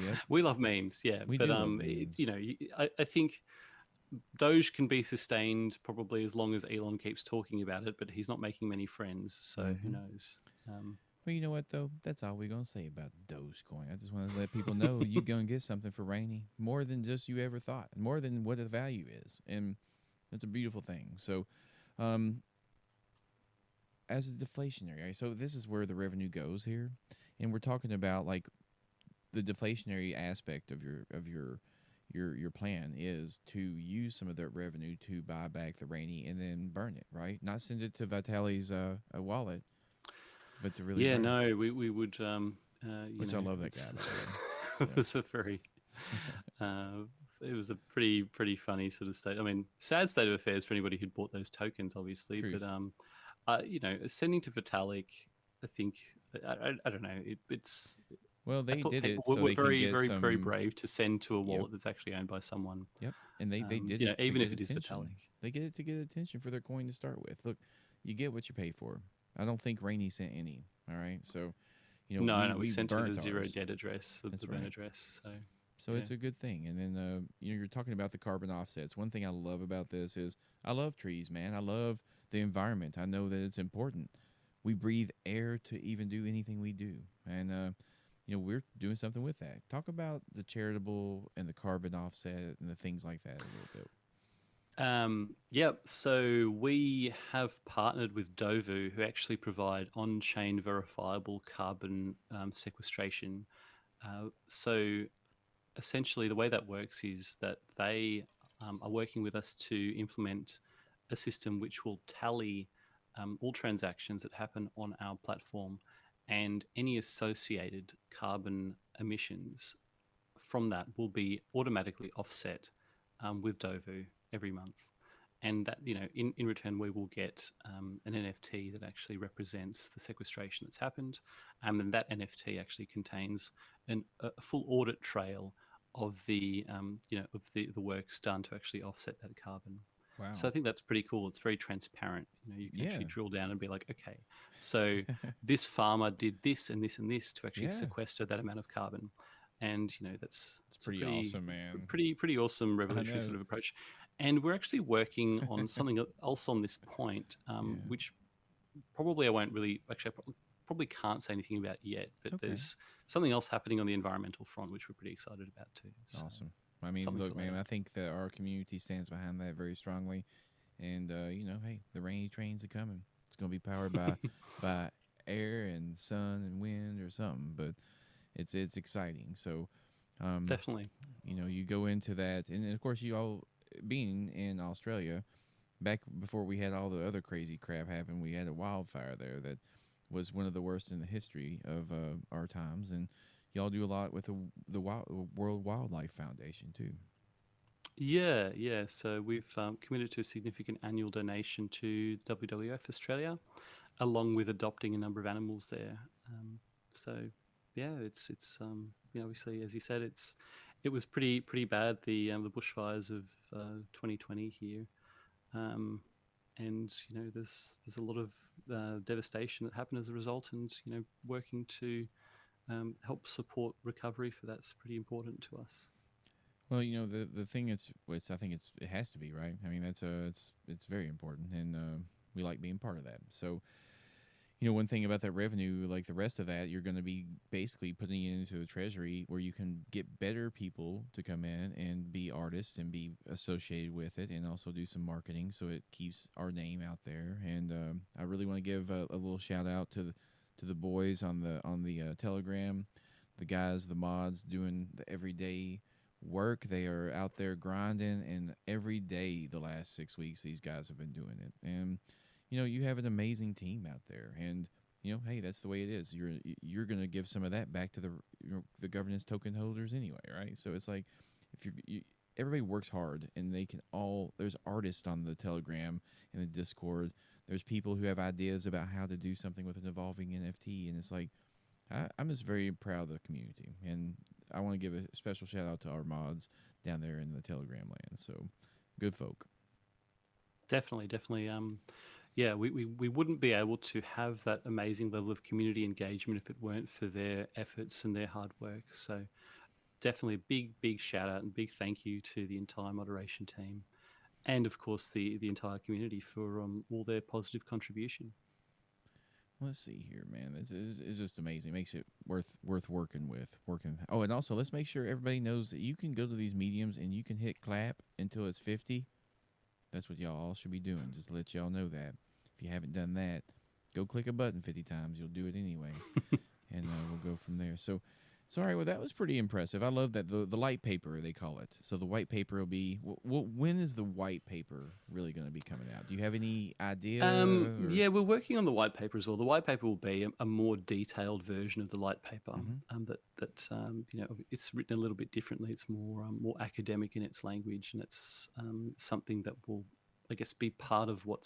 yep, we love memes, yeah. we But do love it's, memes. you know, I think Doge can be sustained probably as long as Elon keeps talking about it, but he's not making many friends, so who Hmm. knows? Well, you know what though? That's all we're gonna say about Dogecoin. I just want to let people know you're gonna get something for Rainy, more than just you ever thought, more than what the value is, and that's a beautiful thing. So, um, as a deflationary, right? So this is where the revenue goes here, and we're talking about like the deflationary aspect of your plan is to use some of that revenue to buy back the Rainy and then burn it, right? Not send it to Vitaly's wallet, but to really Yeah, burn it. no, we would, you Which I know, love that guy, it's by the way. it was a very, uh, it was a pretty funny sort of state. I mean, sad state of affairs for anybody who'd bought those tokens, obviously. But Truth. you know, sending to Vitalik, I think, I don't know. It's Well, I they thought did people it so were they can very get very some. brave to send to a Yep. wallet that's actually owned by someone. Yep. And they did You know, it to even get if it is attention. Vitalik. They get it to get attention for their coin to start with. Look, you get what you pay for. I don't think Rainy sent any. All right. So, No, no, we we sent to the burnt zero ours. debt address, That's the burn right. address. So So yeah. it's a good thing. And then you're talking about the carbon offsets. One thing I love about this is I love trees, man. I love the environment. I know that it's important. We breathe air to even do anything we do, and we're doing something with that. Talk about the charitable and the carbon offset and the things like that a little bit. Yep. So we have partnered with Dovu, who actually provide on-chain verifiable carbon sequestration. So essentially, the way that works is that they are working with us to implement a system which will tally all transactions that happen on our platform and any associated carbon emissions from that will be automatically offset with Dovu every month. And that, you know, in return, we will get an NFT that actually represents the sequestration that's happened. And that NFT actually contains a full audit trail of the, of the works done to actually offset that carbon. So Wow. I think that's pretty cool. It's very transparent. You know, you can Yeah. actually drill down and be like, okay, so this farmer did this and this and this to actually Yeah. sequester that amount of carbon, and you know that's It's a pretty awesome, man. pretty awesome I revolutionary know. sort of approach. And we're actually working on something else on this point, Yeah. which probably I won't really actually probably can't say anything about yet. It's But okay. there's something else happening on the environmental front, which we're pretty excited about too. So Awesome. I mean, something for look, man, later. I think that our community stands behind that very strongly. And hey, the rainy trains are coming. It's gonna be powered by air and sun and wind or something, but it's exciting. So, um, Definitely. you go into that, and of course, you all being in Australia back before we had all the other crazy crap happen. We had a wildfire there that was one of the worst in the history of our times, and y'all do a lot with the World Wildlife Foundation too. Yeah, yeah. So we've committed to a significant annual donation to WWF Australia, along with adopting a number of animals there. So yeah, it's obviously, as you said, it was pretty bad, the bushfires of 2020 here, um, and there's a lot of devastation that happened as a result, and working to help support recovery for that's pretty important to us. Well, the thing is, which I think it has to be right. I mean, it's very important, and we like being part of that. So, one thing about that revenue, like the rest of that, you're going to be basically putting it into the treasury where you can get better people to come in and be artists and be associated with it, and also do some marketing so it keeps our name out there. And I really want to give a little shout out to the boys on the Telegram, the guys, the mods doing the everyday work. They are out there grinding, and every day the last 6 weeks, these guys have been doing it. And you have an amazing team out there, and hey, that's the way it is. You're gonna give some of that back to the governance token holders anyway, right? So it's like if everybody works hard, and they can all. There's artists on the Telegram and the Discord. There's people who have ideas about how to do something with an evolving NFT, and it's like I'm just very proud of the community, and I want to give a special shout out to our mods down there in the Telegram land. So good folk. Definitely. yeah, we wouldn't be able to have that amazing level of community engagement if it weren't for their efforts and their hard work. So definitely a big shout out and big thank you to the entire moderation team, and of course the entire community for all their positive contribution. Let's see here, man. This is just amazing. Makes it worth working with. Working. Oh, and also let's make sure everybody knows that you can go to these mediums and you can hit clap until it's 50. That's what y'all all should be doing. Just to let y'all know that. If you haven't done that, go click a button 50 times. You'll do it anyway, and we'll go from there. So all right. Well, that was pretty impressive. I love that the light paper they call it. So the white paper will be. When is the white paper really going to be coming out? Do you have any idea? Yeah, we're working on the white paper as well. The white paper will be a more detailed version of the light paper. That it's written a little bit differently. It's more academic in its language, and it's something that will, I guess, be part of what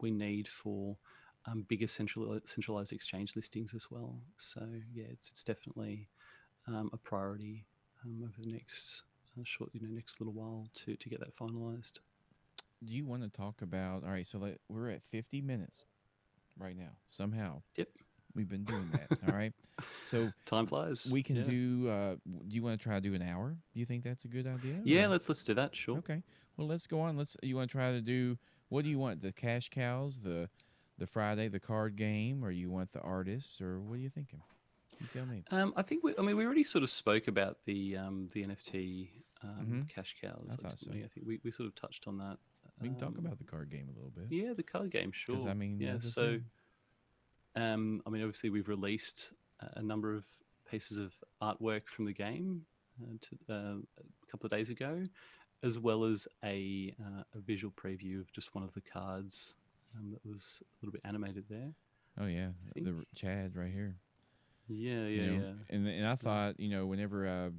we need for bigger centralized exchange listings as well. So yeah, it's definitely a priority over the next next little while to get that finalized. Do you want to talk about? All right, so we're at 50 minutes right now. Somehow, yep, we've been doing that. All right, so time flies. We can do. Do you want to try to do an hour? Do you think that's a good idea? Yeah, let's do that. Sure. Okay. Well, let's go on. You want to try to do? What do you want? The cash cows, the Friday, the card game, or you want the artists, or what are you thinking? You tell me. I think we already sort of spoke about the NFT cash cows. I thought so. I think we sort of touched on that. We can talk about the card game a little bit. Yeah, the card game, sure. Because I mean, yeah. So, obviously, we've released a number of pieces of artwork from the game a couple of days ago, as well as a visual preview of just one of the cards that was a little bit animated there. Oh yeah, the Chad right here. Yeah. And I thought, whenever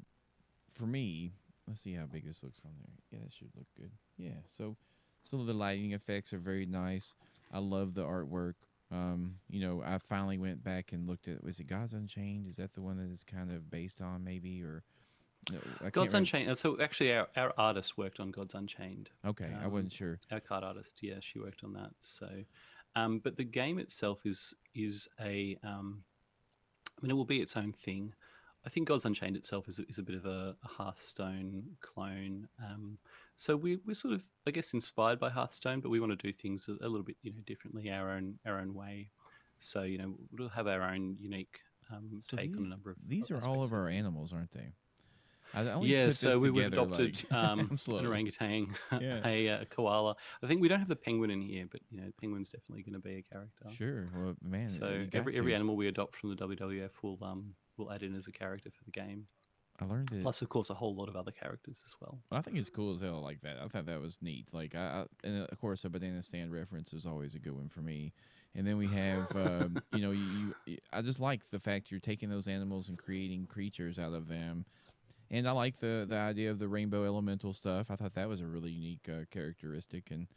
for me, let's see how big this looks on there. Yeah, that should look good. Yeah, so some of the lighting effects are very nice. I love the artwork. I finally went back and looked at, was it Gods Unchained? Is that the one that is kind of based on maybe, or Gods Unchained? So actually our artist worked on Gods Unchained. Okay, I wasn't sure. Our card artist, yeah, she worked on that. So, but the game itself is a, it will be its own thing. I think Gods Unchained itself is a bit of a Hearthstone clone. So we're sort of, I guess, inspired by Hearthstone, but we want to do things a little bit, differently, our own way. So we'll have our own unique take on a number of. These are all of our animals, aren't they? Yeah, so we've adopted an orangutan, a koala. I think we don't have the penguin in here, but the penguin's definitely going to be a character. Sure, well, man. So every animal we adopt from the WWF will add in as a character for the game. I learned it. Plus, of course, a whole lot of other characters as well. I think it's cool as hell like that. I thought that was neat. Like, and of course, a banana stand reference is always a good one for me. And then we have, I just like the fact you're taking those animals and creating creatures out of them. And I like the idea of the rainbow elemental stuff. I thought that was a really unique characteristic in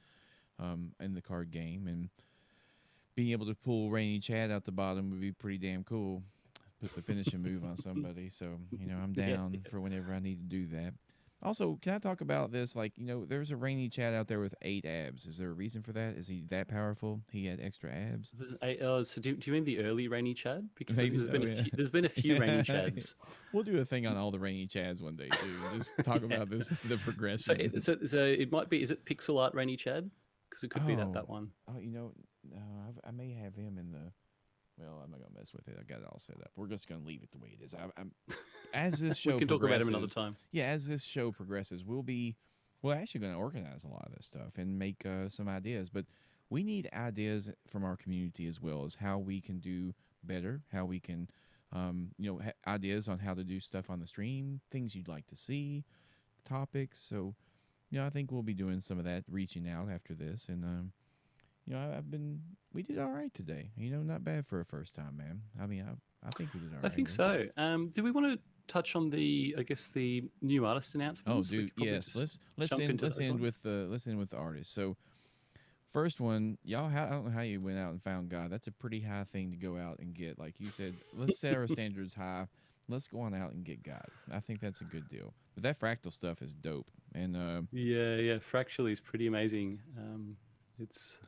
the card game. And being able to pull Rainy Chad out the bottom would be pretty damn cool. Put the finishing move on somebody. So, I'm down for whenever I need to do that. Also, can I talk about this? Like, there's a Rainy Chad out there with 8 abs. Is there a reason for that? Is he that powerful? He had extra abs? So do you mean the early Rainy Chad? Because there's been a few Rainy Chads. We'll do a thing on all the Rainy Chads one day, too. Just talk about the progression. So it might be, is it pixel art Rainy Chad? Because it could be that one. Oh, no, I may have him in the... Well, I'm not gonna mess with it. I got it all set up. We're just gonna leave it the way it is. As this show, we can talk about him another time. Yeah, as this show progresses, we're actually gonna organize a lot of this stuff and make some ideas. But we need ideas from our community as well as how we can do better, how we can, ideas on how to do stuff on the stream, things you'd like to see, topics. So, I think we'll be doing some of that, reaching out after this, and we did all right today. Not bad for a first time, man. I mean, I think we did all right. I think so. Do we want to touch on the new artist announcements? Oh, dude, yes. Let's end with the artist. So, first one, y'all. I don't know how you went out and found God. That's a pretty high thing to go out and get. Like you said, let's set our standards high. Let's go on out and get God. I think that's a good deal. But that fractal stuff is dope. And yeah, Fractally is pretty amazing. It's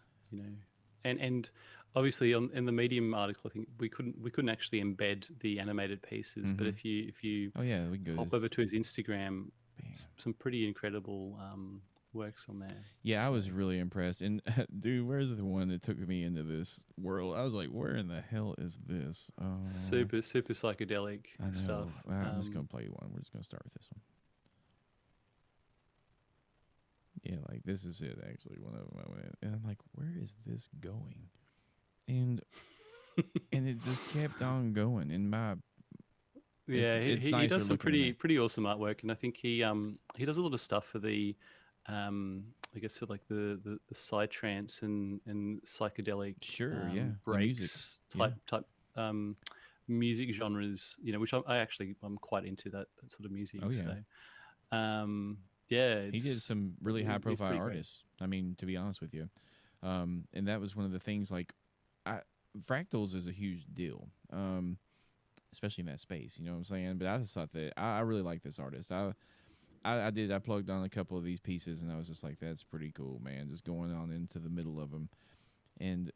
and obviously in the Medium article, I think we couldn't actually embed the animated pieces, but if you Oh yeah, we can go hop this. over to his Instagram, Bam. some pretty incredible works on there. Yeah, I So was really impressed. And dude, where's the one that took me into this world? I was like, where in the hell is this? super psychedelic I know. stuff. I'm just gonna play one. We're just gonna start with this one. Yeah, like this is it. Actually, one of them I went in, and I'm like, where is this going? And it just kept on going. And Yeah, it's he nicer does some looking than that. pretty awesome artwork, and I think he does a lot of stuff for the I guess for like the psytrance and psychedelic Sure, yeah, the music, breaks yeah. type music genres, which I'm quite into that sort of music. Oh yeah, So yeah, he did some really high it's profile pretty great. artists. I mean, to be honest with you, and that was one of the things. Like, I fractals is a huge deal. Especially in that space, you know what I'm saying? But I just thought that I really like this artist. I plugged on a couple of these pieces, and I was just like, that's pretty cool, man. Just going on into the middle of them, and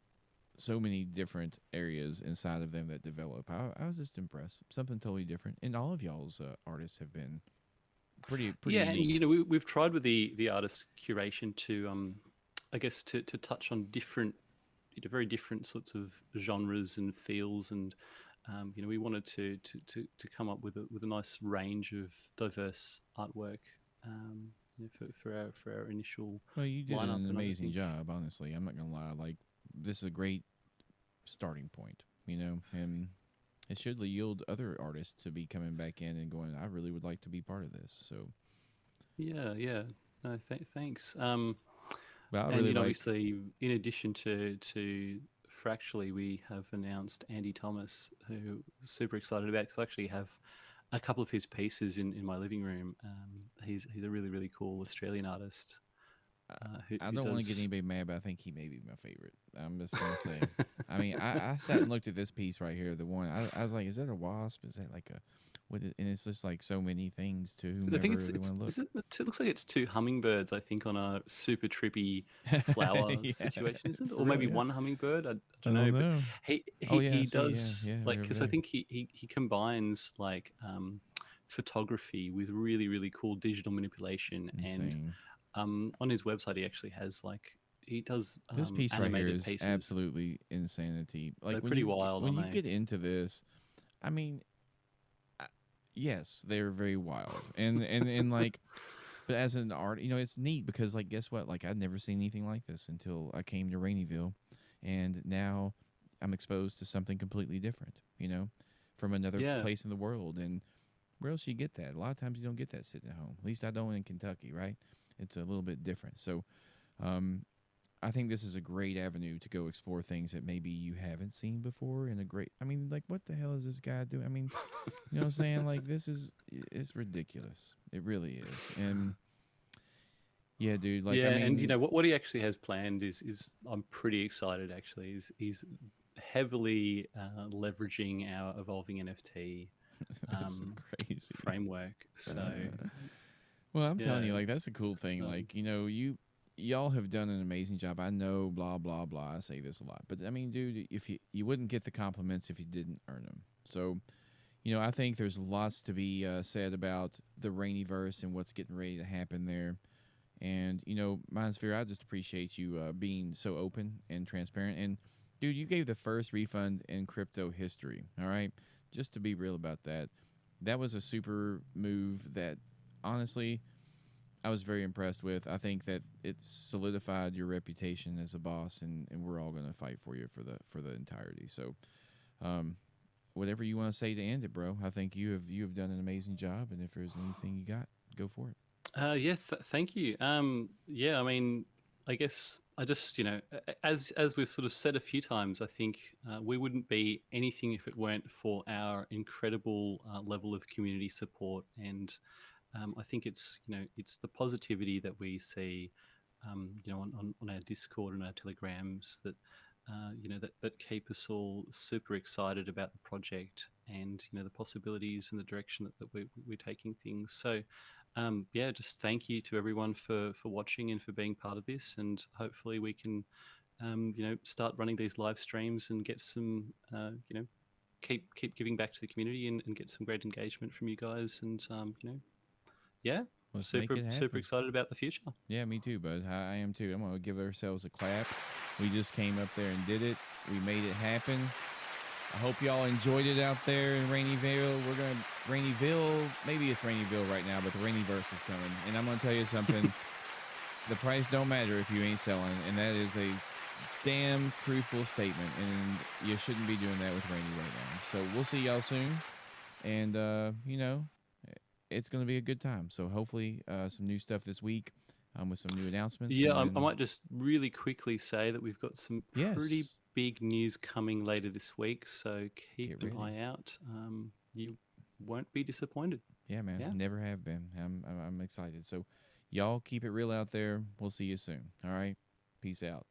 so many different areas inside of them that develop. I was just impressed. Something totally different, and all of y'all's artists have been pretty Yeah, and unique. we've tried with the artist curation to I guess to touch on different, very different sorts of genres and feels, and we wanted to come up with a nice range of diverse artwork, for our initial Well, you did lineup, an and I amazing think job, honestly. I'm not gonna lie. Like, this is a great starting point, and it should yield other artists to be coming back in and going, I really would like to be part of this. So, yeah, no, thanks. but I And really like, obviously, in addition to Fractally, we have announced Andy Thomas, who super excited about, because I actually have a couple of his pieces in my living room. He's a really cool Australian artist I who don't want to get does. anybody mad, but I think he may be my favorite. I'm just gonna say. I mean, I sat and looked at this piece right here. The one I was like, is that a wasp? Is that like a what? And it's just like so many things to I think whomever they want to look. it looks like it's two hummingbirds, I think, on a super trippy flower Yeah, situation, isn't it? for Or real. maybe Yeah. one hummingbird. I I don't don't know, but know. he Oh he yeah, I he see. Yeah, does, yeah, like, right over because I there. think he combines like photography with really cool digital manipulation, and Insane. on his website he actually has, like, he does This piece right here animated is pieces. absolutely insanity. Like They're pretty wild, when aren't you they? get into this, I mean, I- yes, they're very wild, and like, but as an art, it's neat because like, guess what? Like, I'd never seen anything like this until I came to Raineyville, and now I'm exposed to something completely different. From another Yeah. place in the world, and where else you get that? A lot of times you don't get that sitting at home. At least I don't in Kentucky, right? It's a little bit different. So, um, I think this is a great avenue to go explore things that maybe you haven't seen before. I mean, like, what the hell is this guy doing? I mean, you know what I'm saying? Like, it's ridiculous. It really is. And yeah, dude, like, I Yeah, and mean, what he actually has planned is I'm pretty excited actually. Is he's heavily leveraging our evolving NFT it's crazy. framework. So Well, I'm telling yeah, you, like, that's a it's cool thing. exciting. Like, y'all have done an amazing job. I know, blah blah blah. I say this a lot, but I mean, dude, if you wouldn't get the compliments if you didn't earn them. So, I think there's lots to be said about the Rainiverse and what's getting ready to happen there. And Mindsphere, I just appreciate you being so open and transparent. And dude, you gave the first refund in crypto history. All right, just to be real about that, that was a super move that honestly I was very impressed with. I think that it's solidified your reputation as a boss, and we're all going to fight for you for the entirety. So, um, whatever you want to say to end it, bro. I think you have done an amazing job, and if there's anything you got, go for it. Yeah, thank you. Yeah, I mean, I guess I just, as we've sort of said a few times, I think we wouldn't be anything if it weren't for our incredible level of community support, and I think it's the positivity that we see, on our Discord and our Telegrams, that that keep us all super excited about the project, and the possibilities and the direction that we're taking things. So yeah, just thank you to everyone for watching and for being part of this, and hopefully we can start running these live streams and get some, keep giving back to the community and get some great engagement from you guys. And, yeah, Let's make it happen. super excited about the future. Yeah, me too, bud. I am too. I'm going to give ourselves a clap. We just came up there and did it. We made it happen. I hope y'all enjoyed it out there in Raineyville. Raineyville, maybe it's Raineyville right now, but the Rainyverse is coming. And I'm going to tell you something. The price don't matter if you ain't selling. And that is a damn truthful statement. And you shouldn't be doing that with Rainy right now. So we'll see y'all soon. And, it's going to be a good time. So hopefully some new stuff this week with some new announcements. Yeah, I might just really quickly say that we've got some pretty big news coming later this week. So keep an eye out. You won't be disappointed. Yeah, man. Yeah. Never have been. I'm excited. So y'all keep it real out there. We'll see you soon. All right. Peace out.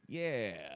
Yeah.